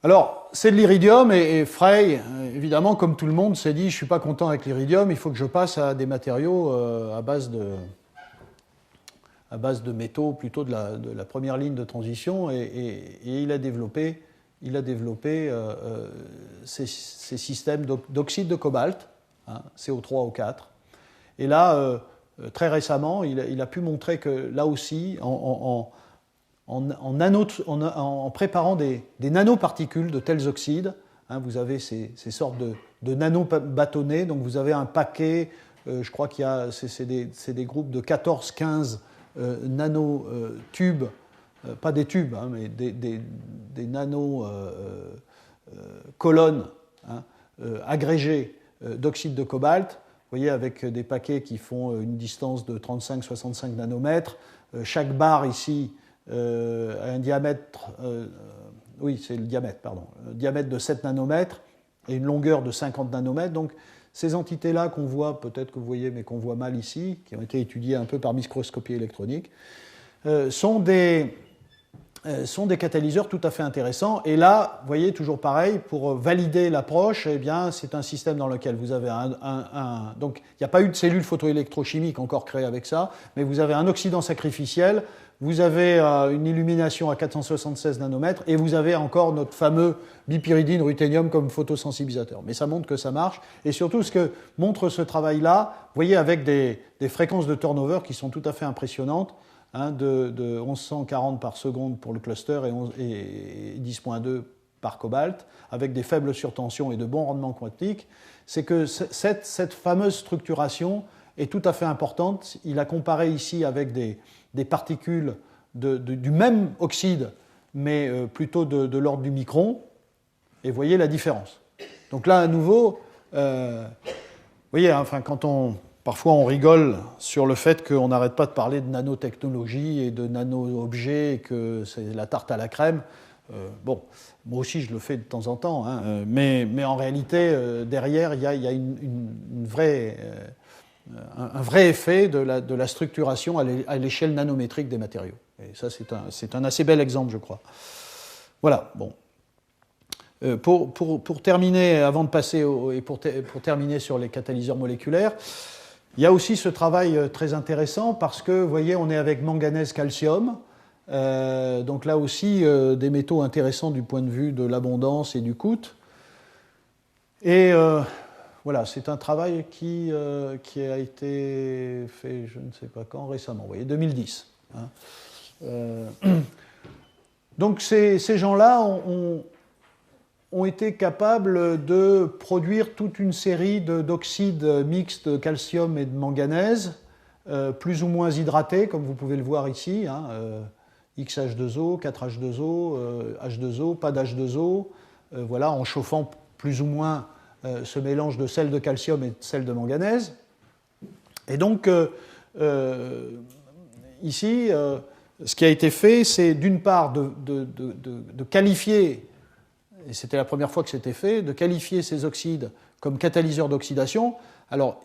Alors, c'est de l'iridium, et Frey, évidemment, comme tout le monde, s'est dit, je ne suis pas content avec l'iridium, il faut que je passe à des matériaux à base à base de métaux plutôt de la première ligne de transition, et il a développé ces systèmes d'oxyde de cobalt, hein, CO3O4. Et là, très récemment, il a pu montrer que là aussi, en préparant des nanoparticules de tels oxydes, hein, vous avez ces sortes de nanobâtonnets, donc vous avez un paquet, je crois qu'il y a, c'est des groupes de 14-15 nanotubes, pas des tubes, hein, mais des nano-colonnes hein, agrégées d'oxyde de cobalt. Vous voyez, avec des paquets qui font une distance de 35-65 nanomètres. Chaque barre ici a un diamètre, oui, c'est le diamètre, pardon, un diamètre de 7 nanomètres et une longueur de 50 nanomètres. Donc, ces entités-là qu'on voit, peut-être que vous voyez, mais qu'on voit mal ici, qui ont été étudiées un peu par microscopie électronique, sont des catalyseurs tout à fait intéressants. Et là, vous voyez, toujours pareil, pour valider l'approche, eh bien, c'est un système dans lequel vous avez donc, il n'y a pas eu de cellule photoélectrochimique encore créée avec ça, mais vous avez un oxydant sacrificiel, vous avez une illumination à 476 nanomètres, et vous avez encore notre fameux bipyridine ruthénium comme photosensibilisateur. Mais ça montre que ça marche. Et surtout, ce que montre ce travail-là, vous voyez, avec des fréquences de turnover qui sont tout à fait impressionnantes, hein, de 1140 par seconde pour le cluster et 10.2 par cobalt, avec des faibles surtensions et de bons rendements quantiques, c'est que cette fameuse structuration est tout à fait importante. Il a comparé ici avec des particules du même oxyde, mais plutôt de l'ordre du micron, et vous voyez la différence. Donc là, à nouveau, vous voyez, hein, enfin, parfois on rigole sur le fait qu'on n'arrête pas de parler de nanotechnologie et de nano-objets, et que c'est la tarte à la crème. Bon, moi aussi je le fais de temps en temps, hein, mais en réalité, derrière, il y a un vrai effet de la structuration à l'échelle nanométrique des matériaux. Et ça, c'est un assez bel exemple, je crois. Voilà, bon. Pour terminer, avant de passer pour terminer sur les catalyseurs moléculaires, il y a aussi ce travail très intéressant parce que, vous voyez, on est avec manganèse, calcium. Donc là aussi, des métaux intéressants du point de vue de l'abondance et du coût. Et voilà, c'est un travail qui a été fait, je ne sais pas quand, récemment, vous voyez, 2010. Hein. Donc ces gens-là ont été capables de produire toute une série d'oxydes mixtes de calcium et de manganèse, plus ou moins hydratés, comme vous pouvez le voir ici, hein, XH2O, 4H2O, H2O, pas d'H2O, voilà, en chauffant plus ou moins ce mélange de sel de calcium et de sel de manganèse. Et donc, ici, ce qui a été fait, c'est d'une part de qualifier, et c'était la première fois que c'était fait, de qualifier ces oxydes comme catalyseurs d'oxydation. Alors,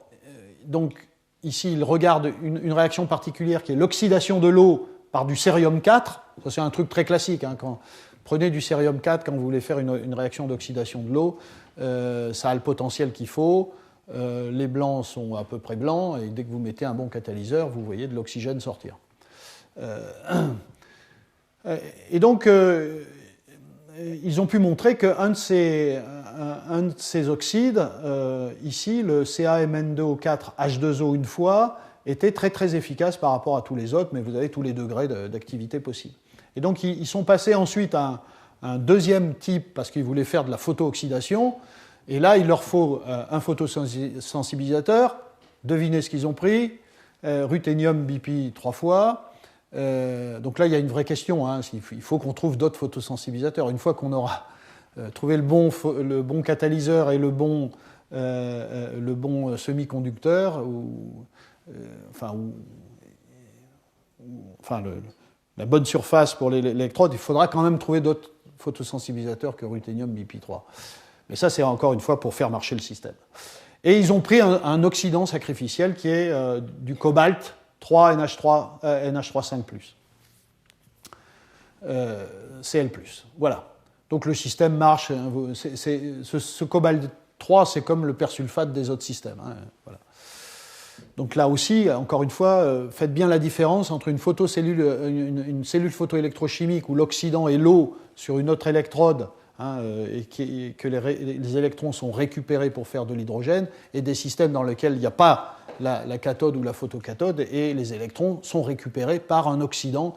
donc, ici, il regarde une réaction particulière qui est l'oxydation de l'eau par du cérium 4. Ça, c'est un truc très classique. Hein, prenez du cérium 4 quand vous voulez faire une réaction d'oxydation de l'eau. Ça a le potentiel qu'il faut. Les blancs sont à peu près blancs, et dès que vous mettez un bon catalyseur, vous voyez de l'oxygène sortir. Et donc, ils ont pu montrer qu'un de ces oxydes, ici, le CaMN2O4 H2O une fois, était très très efficace par rapport à tous les autres, mais vous avez tous les degrés d'activité possibles. Et donc, ils sont passés ensuite à un deuxième type, parce qu'ils voulaient faire de la photooxydation, et là, il leur faut un photosensibilisateur. Devinez ce qu'ils ont pris, ruthénium BP 3 fois. Donc là, il y a une vraie question. Hein. Il faut qu'on trouve d'autres photosensibilisateurs. Une fois qu'on aura trouvé le bon catalyseur et le bon semi-conducteur, la bonne surface pour l'électrode, il faudra quand même trouver d'autres photosensibilisateurs que ruthénium BP3. Mais ça, c'est encore une fois pour faire marcher le système. Et ils ont pris un oxydant sacrificiel qui est du cobalt 3 NH3 5+. Cl+. Voilà. Donc le système marche. Ce cobalt 3, c'est comme le persulfate des autres systèmes. Hein, voilà. Donc là aussi, encore une fois, faites bien la différence entre une cellule photoélectrochimique où l'oxydant est l'eau sur une autre électrode, et que les électrons sont récupérés pour faire de l'hydrogène, et des systèmes dans lesquels il n'y a pas la cathode ou la photocathode, et les électrons sont récupérés par un oxydant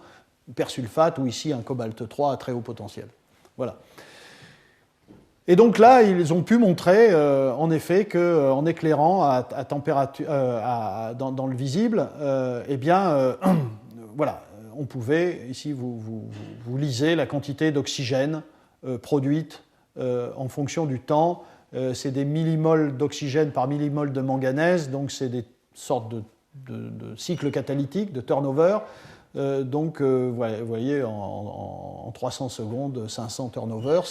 persulfate ou ici un cobalt 3 à très haut potentiel. Voilà. Et donc là, ils ont pu montrer, en effet, qu'en éclairant à température, dans le visible, voilà, on pouvait, ici vous lisez la quantité d'oxygène produite en fonction du temps. C'est des millimoles d'oxygène par millimole de manganèse, donc c'est des sortes de cycles catalytiques, de turnover. Vous voyez, en 300 secondes, 500 turnover.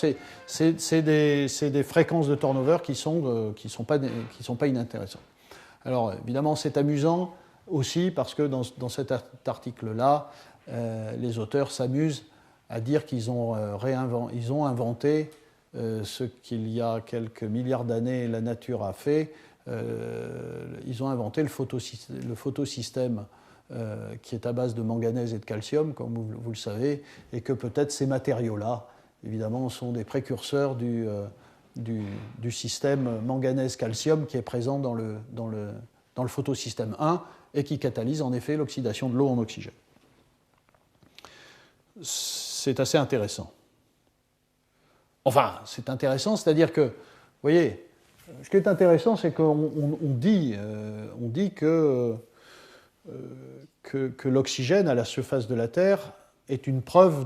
C'est des fréquences de turnover qui sont pas inintéressantes. Alors, évidemment, c'est amusant aussi parce que dans cet article-là, les auteurs s'amusent à dire qu'ils ont inventé ce qu'il y a quelques milliards d'années la nature a fait. Ils ont inventé le photosystème qui est à base de manganèse et de calcium, comme vous le savez, et que peut-être ces matériaux-là, évidemment, sont des précurseurs du système manganèse-calcium qui est présent dans le photosystème 1 et qui catalyse en effet l'oxydation de l'eau en oxygène. C'est assez intéressant. Enfin, c'est intéressant, c'est-à-dire que, vous voyez, ce qui est intéressant, c'est qu'on dit que l'oxygène à la surface de la Terre est une preuve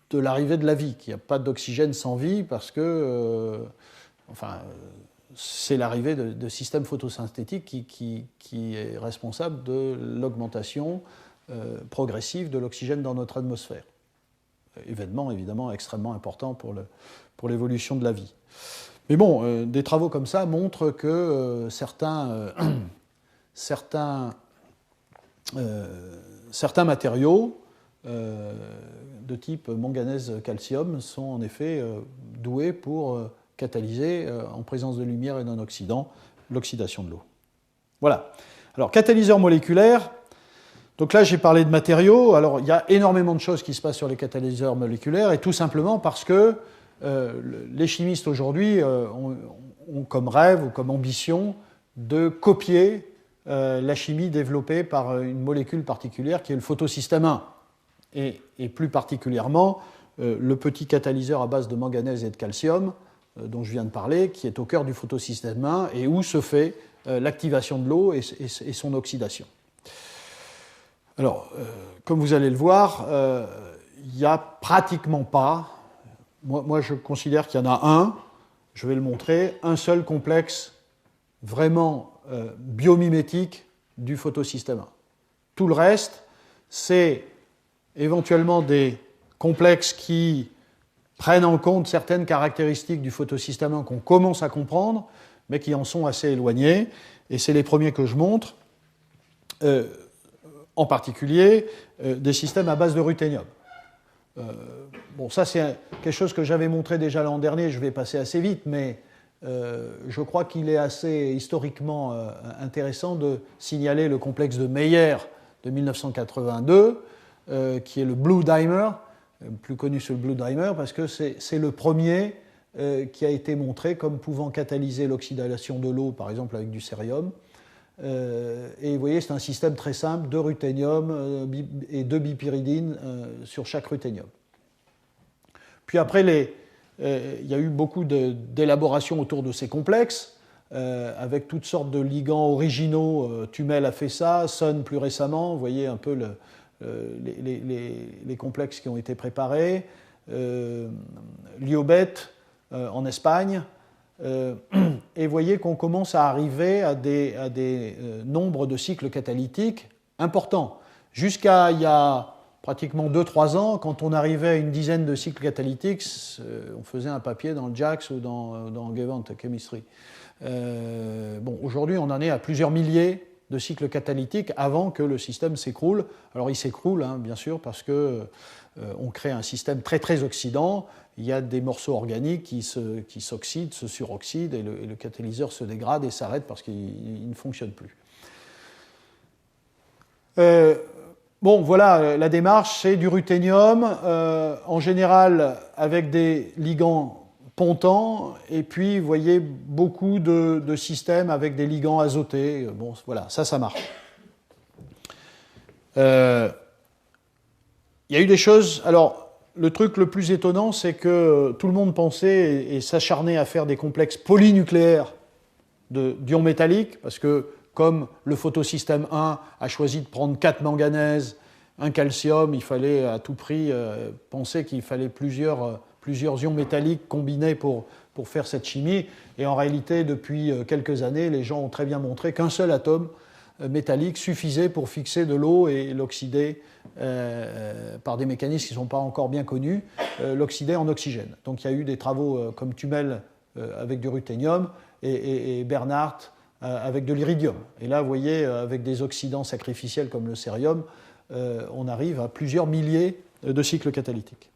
de l'arrivée de la vie, qu'il n'y a pas d'oxygène sans vie parce que c'est l'arrivée de systèmes photosynthétiques qui est responsable de l'augmentation progressive de l'oxygène dans notre atmosphère. Événement évidemment extrêmement important pour l'évolution de la vie. Mais bon, des travaux comme ça montrent que certains matériaux de type manganèse-calcium sont en effet doués pour catalyser, en présence de lumière et d'un oxydant, l'oxydation de l'eau. Voilà. Alors, catalyseur moléculaire. Donc là, j'ai parlé de matériaux. Alors, il y a énormément de choses qui se passent sur les catalyseurs moléculaires, et tout simplement parce que les chimistes aujourd'hui ont comme rêve ou comme ambition de copier la chimie développée par une molécule particulière qui est le photosystème 1. Et plus particulièrement, le petit catalyseur à base de manganèse et de calcium, dont je viens de parler, qui est au cœur du photosystème 1 et où se fait l'activation de l'eau et son oxydation. Alors, comme vous allez le voir, il n'y a pratiquement pas, moi je considère qu'il y en a un, je vais le montrer, un seul complexe vraiment biomimétique du photosystème 1. Tout le reste, c'est éventuellement des complexes qui prennent en compte certaines caractéristiques du photosystème 1 qu'on commence à comprendre, mais qui en sont assez éloignés, et c'est les premiers que je montre. En particulier des systèmes à base de ruthénium. Bon, ça c'est quelque chose que j'avais montré déjà l'an dernier, je vais passer assez vite, mais je crois qu'il est assez historiquement intéressant de signaler le complexe de Meyer de 1982, qui est le Blue Dimer, plus connu sous le Blue Dimer, parce que c'est le premier qui a été montré comme pouvant catalyser l'oxydation de l'eau, par exemple avec du cérium. Et vous voyez, c'est un système très simple de ruthénium et de bipyridine sur chaque ruthénium. Puis après, il y a eu beaucoup d'élaborations autour de ces complexes, avec toutes sortes de ligands originaux. Tumel a fait ça, Sun plus récemment, vous voyez un peu les complexes qui ont été préparés. Liobet en Espagne. Et vous voyez qu'on commence à arriver à des nombres de cycles catalytiques importants. Jusqu'à il y a pratiquement 2-3 ans, quand on arrivait à une dizaine de cycles catalytiques, on faisait un papier dans le JACS ou dans Gevant Chemistry. Aujourd'hui, on en est à plusieurs milliers de cycles catalytiques avant que le système s'écroule. Alors il s'écroule, bien sûr, parce qu'on crée un système très très oxydant. Il y a des morceaux organiques qui s'oxydent, se suroxydent, et le catalyseur se dégrade et s'arrête parce qu'il ne fonctionne plus. Bon, voilà, la démarche, c'est du ruthénium, en général avec des ligands pontants, et puis, vous voyez, beaucoup de systèmes avec des ligands azotés. Bon, voilà, ça marche. Il y a eu des choses... Alors, le truc le plus étonnant, c'est que tout le monde pensait et s'acharnait à faire des complexes polynucléaires d'ions métalliques, parce que comme le photosystème 1 a choisi de prendre 4 manganèses, un calcium, il fallait à tout prix penser qu'il fallait plusieurs ions métalliques combinés pour faire cette chimie. Et en réalité, depuis quelques années, les gens ont très bien montré qu'un seul atome métallique suffisait pour fixer de l'eau et l'oxyder par des mécanismes qui ne sont pas encore bien connus, l'oxyder en oxygène. Donc il y a eu des travaux comme Tumel avec du ruthénium et Bernhardt avec de l'iridium. Et là, vous voyez, avec des oxydants sacrificiels comme le cérium, on arrive à plusieurs milliers de cycles catalytiques.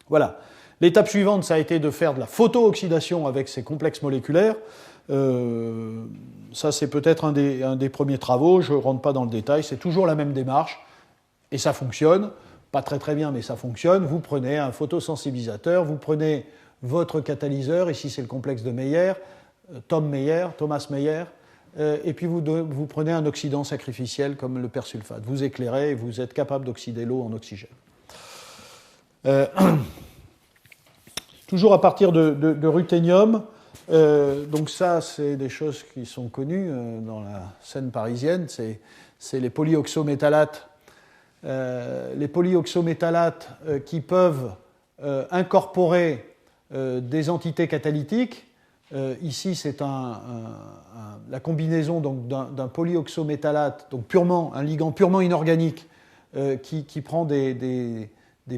Voilà. L'étape suivante, ça a été de faire de la photooxydation avec ces complexes moléculaires. Ça, c'est peut-être un des premiers travaux. Je ne rentre pas dans le détail. C'est toujours la même démarche. Et ça fonctionne. Pas très très bien, mais ça fonctionne. Vous prenez un photosensibilisateur, vous prenez votre catalyseur. Ici, c'est le complexe de Meyer, Thomas Meyer. Et puis vous prenez un oxydant sacrificiel comme le persulfate. Vous éclairez et vous êtes capable d'oxyder l'eau en oxygène. Toujours à partir de ruthénium. Donc ça, c'est des choses qui sont connues dans la scène parisienne. C'est les polyoxométallates. Les polyoxométallates qui peuvent incorporer des entités catalytiques. Ici, c'est la combinaison donc, d'un polyoxométallate, donc un ligand purement inorganique, qui prend des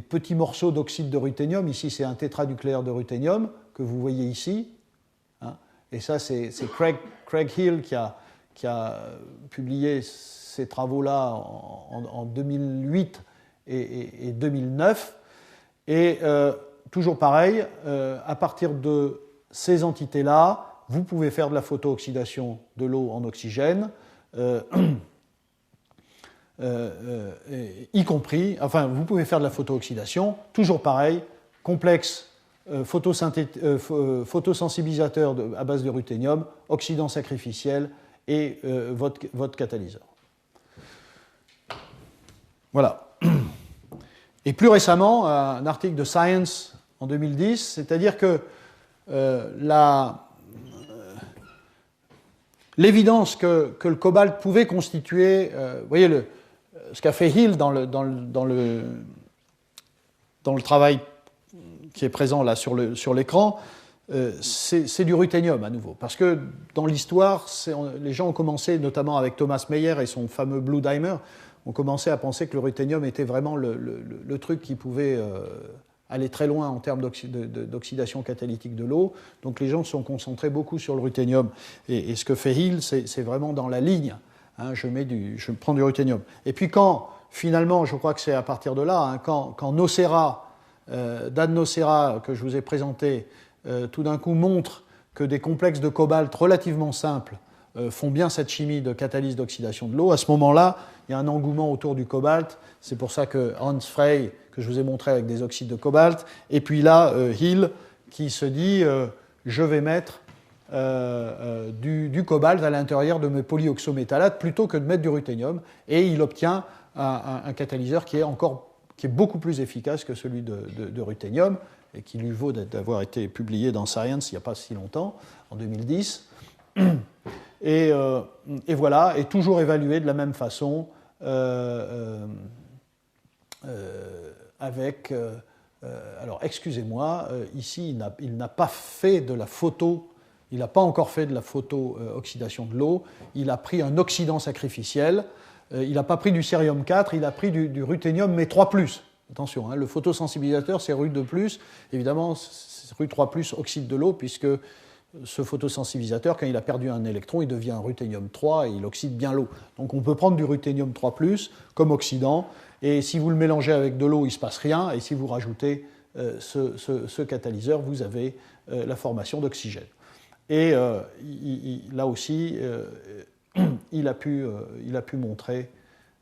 petits morceaux d'oxyde de ruthénium. Ici, c'est un tétranucléaire de ruthénium que vous voyez ici. Hein. Et ça, c'est Craig Hill qui a publié ces travaux-là en 2008 et 2009. Et toujours pareil, à partir de ces entités-là, vous pouvez faire de la photooxydation de l'eau en oxygène, y compris, enfin, vous pouvez faire de la photooxydation, toujours pareil, complexe photosensibilisateur à base de ruthénium, oxydant sacrificiel et votre catalyseur. Voilà. Et plus récemment, un article de Science en 2010, c'est-à-dire que l'évidence que le cobalt pouvait constituer, vous voyez ce qu'a fait Hill dans le travail qui est présent là sur l'écran, c'est du ruthénium à nouveau. Parce que dans l'histoire, les gens ont commencé, notamment avec Thomas Meyer et son fameux Blue Dimer, ont commencé à penser que le ruthénium était vraiment le truc qui pouvait aller très loin en termes d'oxydation catalytique de l'eau. Donc les gens se sont concentrés beaucoup sur le ruthénium. Et ce que fait Hill, c'est vraiment dans la ligne. Hein, je prends du ruthénium. Et puis quand, finalement, je crois que c'est à partir de là, hein, quand Nocera, Dan Nocera, que je vous ai présenté, tout d'un coup montre que des complexes de cobalt relativement simples font bien cette chimie de catalyse d'oxydation de l'eau, à ce moment-là, il y a un engouement autour du cobalt. C'est pour ça que Hans Frey, que je vous ai montré avec des oxydes de cobalt, et puis là, Hill, qui se dit je vais mettre du cobalt à l'intérieur de mes polyoxométallates plutôt que de mettre du ruthénium, et il obtient un catalyseur qui est beaucoup plus efficace que celui de ruthénium, et qui lui vaut d'avoir été publié dans Science il n'y a pas si longtemps, en 2010. Et voilà, et toujours évalué de la même façon avec... alors, excusez-moi, ici, il n'a pas fait de la photo, il n'a pas encore fait de la photo-oxydation de l'eau, il a pris un oxydant sacrificiel, il n'a pas pris du cérium 4, il a pris du ruthénium, mais 3+. Attention, hein, le photosensibilisateur, c'est Ru2+, évidemment, Ru3+, oxyde de l'eau, puisque ce photosensibilisateur, quand il a perdu un électron, il devient un ruthénium 3 et il oxyde bien l'eau. Donc on peut prendre du ruthénium 3+, comme oxydant, et si vous le mélangez avec de l'eau, il ne se passe rien, et si vous rajoutez ce catalyseur, vous avez la formation d'oxygène. Et là aussi, il a pu montrer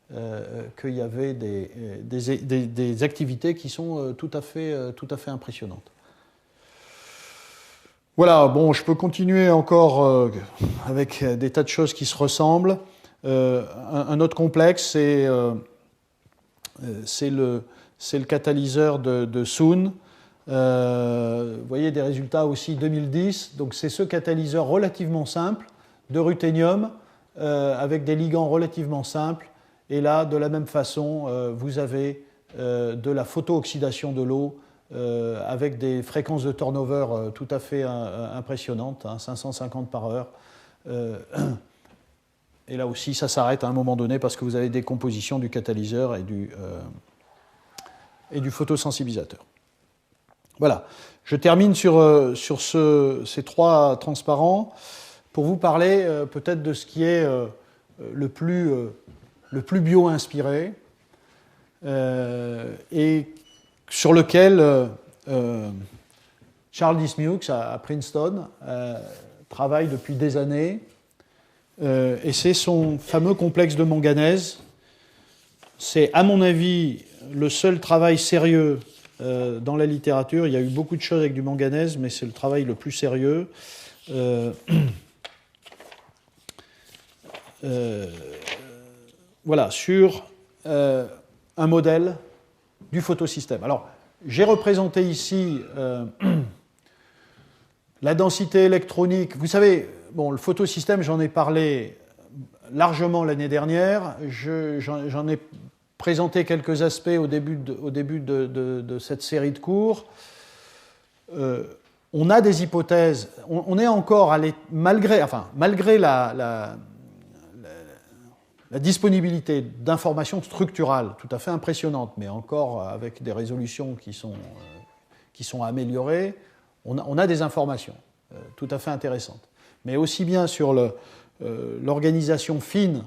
qu'il y avait des activités qui sont tout à fait impressionnantes. Voilà, bon, je peux continuer encore avec des tas de choses qui se ressemblent. Un autre complexe, c'est le catalyseur de Soon. Vous voyez des résultats aussi 2010. Donc c'est ce catalyseur relativement simple de ruthénium avec des ligands relativement simples. Et là, de la même façon, vous avez de la photooxydation de l'eau avec des fréquences de turnover tout à fait impressionnantes, 550 par heure. Et là aussi, ça s'arrête à un moment donné parce que vous avez des décomposition du catalyseur et du photosensibilisateur. Voilà. Je termine sur ces trois transparents pour vous parler peut-être de ce qui est le plus bio-inspiré et sur lequel Charles Dismukes à Princeton travaille depuis des années. Et c'est son fameux complexe de manganèse. C'est, à mon avis, le seul travail sérieux dans la littérature. Il y a eu beaucoup de choses avec du manganèse, mais c'est le travail le plus sérieux. Voilà, sur un modèle du photosystème. Alors, j'ai représenté ici la densité électronique. Vous savez, bon, le photosystème, j'en ai parlé largement l'année dernière. J'en ai présenté quelques aspects au début de cette série de cours. On a des hypothèses. On est encore allé, malgré la disponibilité d'informations structurales tout à fait impressionnantes, mais encore avec des résolutions qui sont améliorées, on a des informations tout à fait intéressantes. Mais aussi bien sur l'organisation fine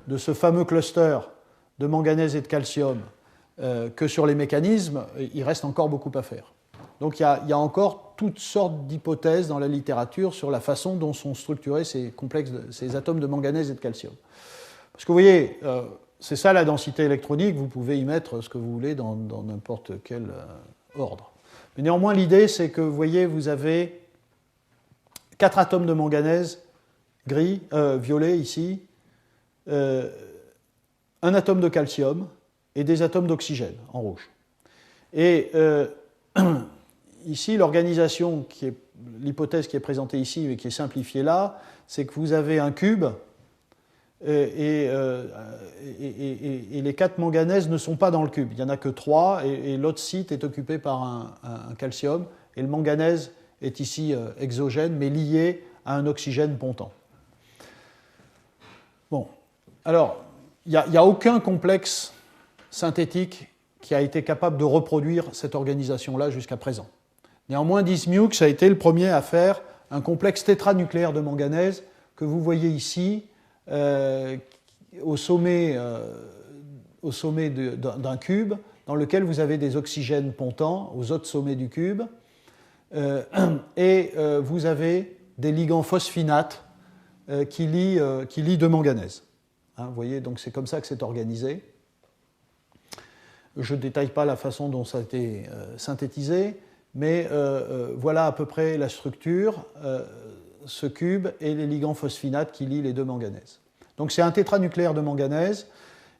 de ce fameux cluster de manganèse et de calcium que sur les mécanismes, il reste encore beaucoup à faire. Donc il y a encore toutes sortes d'hypothèses dans la littérature sur la façon dont sont structurés ces atomes de manganèse et de calcium. Parce que vous voyez, c'est ça la densité électronique, vous pouvez y mettre ce que vous voulez dans n'importe quel ordre. Mais néanmoins, l'idée, c'est que vous voyez, vous avez 4 atomes de manganèse violet ici, un atome de calcium et des atomes d'oxygène en rouge. Et ici, l'organisation, l'hypothèse qui est présentée ici et qui est simplifiée là, c'est que vous avez un cube et les 4 manganèses ne sont pas dans le cube. Il n'y en a que 3 et l'autre site est occupé par un calcium et le manganèse est ici exogène mais lié à un oxygène pontant. Bon, alors, il n'y a aucun complexe synthétique qui a été capable de reproduire cette organisation-là jusqu'à présent. Néanmoins, Dismukes a été le premier à faire un complexe tétranucléaire de manganèse que vous voyez ici au sommet d'un cube dans lequel vous avez des oxygènes pontants aux autres sommets du cube et vous avez des ligands phosphinates qui lient deux manganèses. Hein, vous voyez, donc c'est comme ça que c'est organisé. Je ne détaille pas la façon dont ça a été synthétisé, mais voilà à peu près la structure, ce cube et les ligands phosphinates qui lient les deux manganèses. Donc c'est un tétranucléaire de manganèse,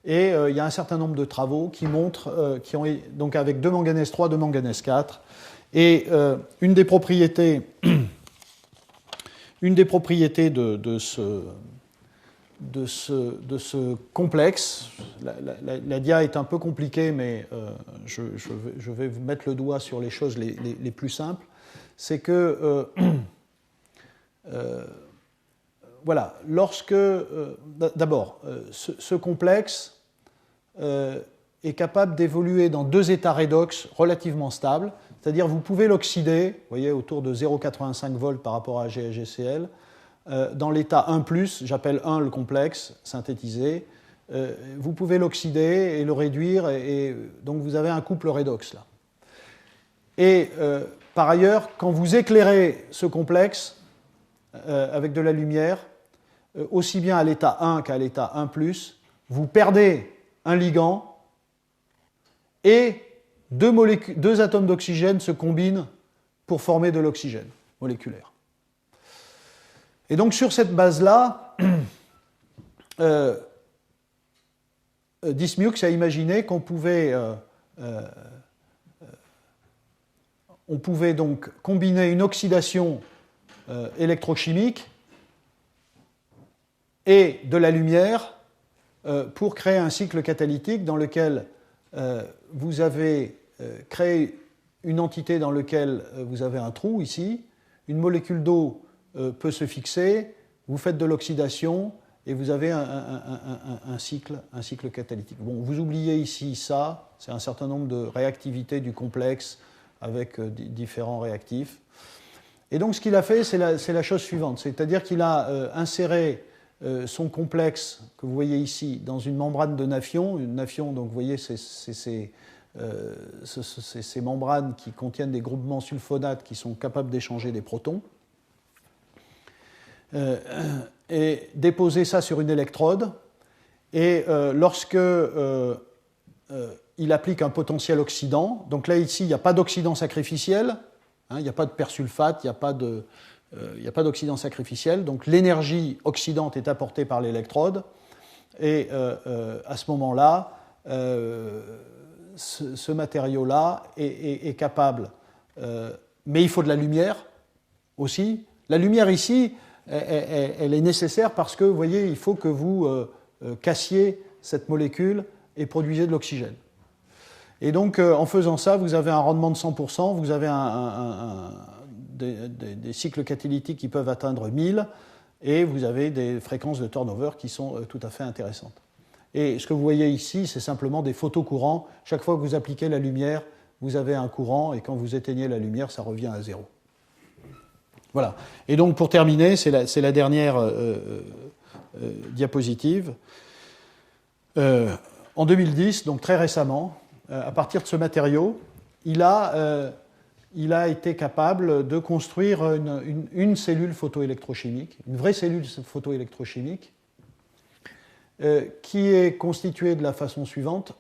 et il y a un certain nombre de travaux qui montrent, donc avec 2 manganèse 3, 2 manganèse 4, et une des propriétés de ce complexe, la dia est un peu compliquée, mais je vais vous mettre le doigt sur les choses les plus simples, c'est que, voilà, d'abord, ce complexe est capable d'évoluer dans 2 états redox relativement stables, c'est-à-dire vous pouvez l'oxyder, vous voyez, autour de 0,85 volts par rapport à GHGCl, dans l'état 1+, j'appelle 1 le complexe synthétisé, vous pouvez l'oxyder et le réduire, et donc vous avez un couple redox là. Et par ailleurs, quand vous éclairez ce complexe avec de la lumière, aussi bien à l'état 1 qu'à l'état 1+, vous perdez un ligand, et deux atomes d'oxygène se combinent pour former de l'oxygène moléculaire. Et donc sur cette base-là, Dismukes a imaginé qu'on pouvait, donc combiner une oxydation électrochimique et de la lumière pour créer un cycle catalytique dans lequel vous avez créé une entité dans laquelle vous avez un trou ici, une molécule d'eau peut se fixer, vous faites de l'oxydation et vous avez un cycle catalytique. Bon, vous oubliez ici ça, c'est un certain nombre de réactivités du complexe avec différents réactifs. Et donc ce qu'il a fait, c'est la chose suivante, c'est-à-dire qu'il a inséré son complexe que vous voyez ici dans une membrane de Nafion. Une Nafion, donc vous voyez, c'est ces membranes qui contiennent des groupements sulfonates qui sont capables d'échanger des protons. Et déposer ça sur une électrode. Et lorsque il applique un potentiel oxydant, donc là ici il n'y a pas d'oxydant sacrificiel, il n'y a pas de persulfate, il n'y a pas d'oxydant sacrificiel, donc l'énergie oxydante est apportée par l'électrode, et à ce moment-là, ce matériau-là est capable, mais il faut de la lumière aussi. La lumière ici, elle est nécessaire parce que, vous voyez, il faut que vous cassiez cette molécule et produisez de l'oxygène. Et donc, en faisant ça, vous avez un rendement de 100%, vous avez des cycles catalytiques qui peuvent atteindre 1000, et vous avez des fréquences de turnover qui sont tout à fait intéressantes. Et ce que vous voyez ici, c'est simplement des photocourants. Chaque fois que vous appliquez la lumière, vous avez un courant, et quand vous éteignez la lumière, ça revient à zéro. Voilà. Et donc, pour terminer, c'est la dernière diapositive. En 2010, donc très récemment, à partir de ce matériau, il a été capable de construire une cellule photoélectrochimique, une vraie cellule photoélectrochimique, qui est constituée de la façon suivante.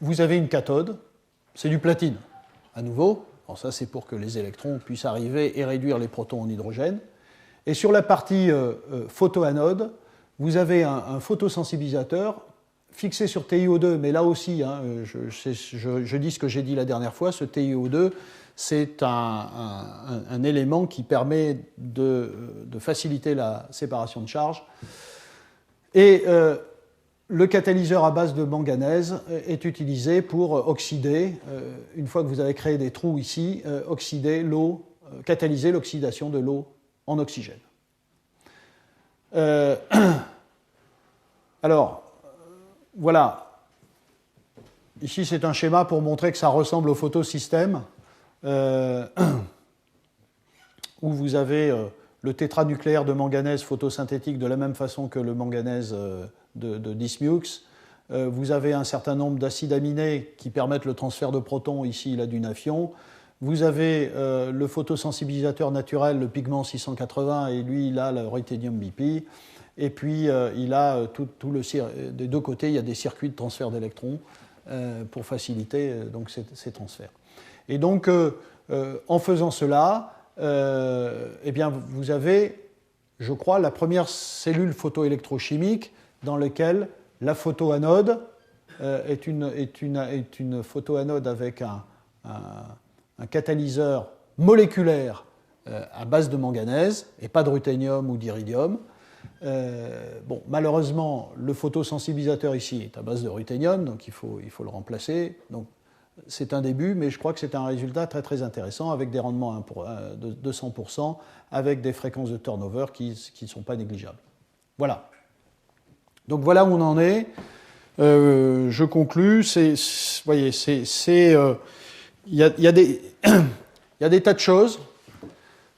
Vous avez une cathode, c'est du platine, à nouveau. Alors ça, c'est pour que les électrons puissent arriver et réduire les protons en hydrogène. Et sur la partie photoanode, vous avez un photosensibilisateur fixé sur TiO2, mais là aussi, je dis ce que j'ai dit la dernière fois, ce TiO2, c'est un élément qui permet de faciliter la séparation de charge. Et le catalyseur à base de manganèse est utilisé pour oxyder, une fois que vous avez créé des trous ici, oxyder l'eau, catalyser l'oxydation de l'eau en oxygène. Alors, voilà. Ici, c'est un schéma pour montrer que ça ressemble au photosystème, où vous avez le tétranucléaire de manganèse photosynthétique de la même façon que le manganèse de Dismukes. Vous avez un certain nombre d'acides aminés qui permettent le transfert de protons. Ici, il a du Nafion. Vous avez le photosensibilisateur naturel, le pigment 680, et lui, il a le ruthénium BP. Et puis, il a des deux côtés, il y a des circuits de transfert d'électrons pour faciliter donc, ces transferts. Et donc, en faisant cela, eh bien, vous avez, je crois, la première cellule photoélectrochimique dans laquelle la photoanode est une photoanode avec un catalyseur moléculaire à base de manganèse et pas de ruthénium ou d'iridium. Malheureusement, le photosensibilisateur ici est à base de ruthénium, donc il faut le remplacer. Donc, c'est un début, mais je crois que c'est un résultat très très intéressant avec des rendements de 100%, avec des fréquences de turnover qui ne sont pas négligeables. Voilà. Donc voilà où on en est. Je conclus. Vous voyez, il y a des tas de choses.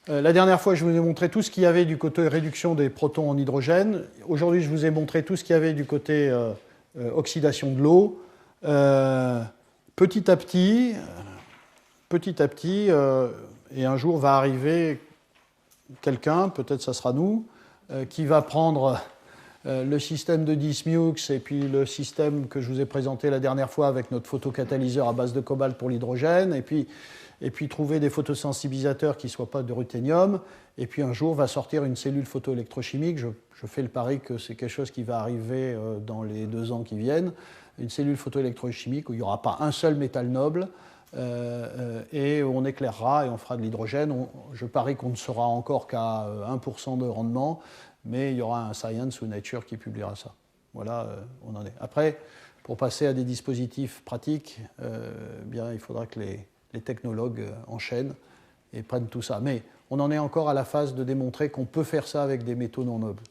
La dernière fois, je vous ai montré tout ce qu'il y avait du côté réduction des protons en hydrogène. Aujourd'hui, je vous ai montré tout ce qu'il y avait du côté oxydation de l'eau. Petit à petit, et un jour va arriver quelqu'un, peut-être ça sera nous, qui va prendre le système de Dismukes et puis le système que je vous ai présenté la dernière fois avec notre photocatalyseur à base de cobalt pour l'hydrogène, et puis trouver des photosensibilisateurs qui ne soient pas de ruthénium, et puis un jour va sortir une cellule photoélectrochimique, je fais le pari que c'est quelque chose qui va arriver dans les 2 ans qui viennent, une cellule photoélectrochimique où il n'y aura pas un seul métal noble, et on éclairera et on fera de l'hydrogène. Je parie qu'on ne sera encore qu'à 1% de rendement, mais il y aura un Science ou Nature qui publiera ça. Voilà, on en est. Après, pour passer à des dispositifs pratiques, bien, il faudra que les technologues enchaînent et prennent tout ça. Mais on en est encore à la phase de démontrer qu'on peut faire ça avec des métaux non nobles.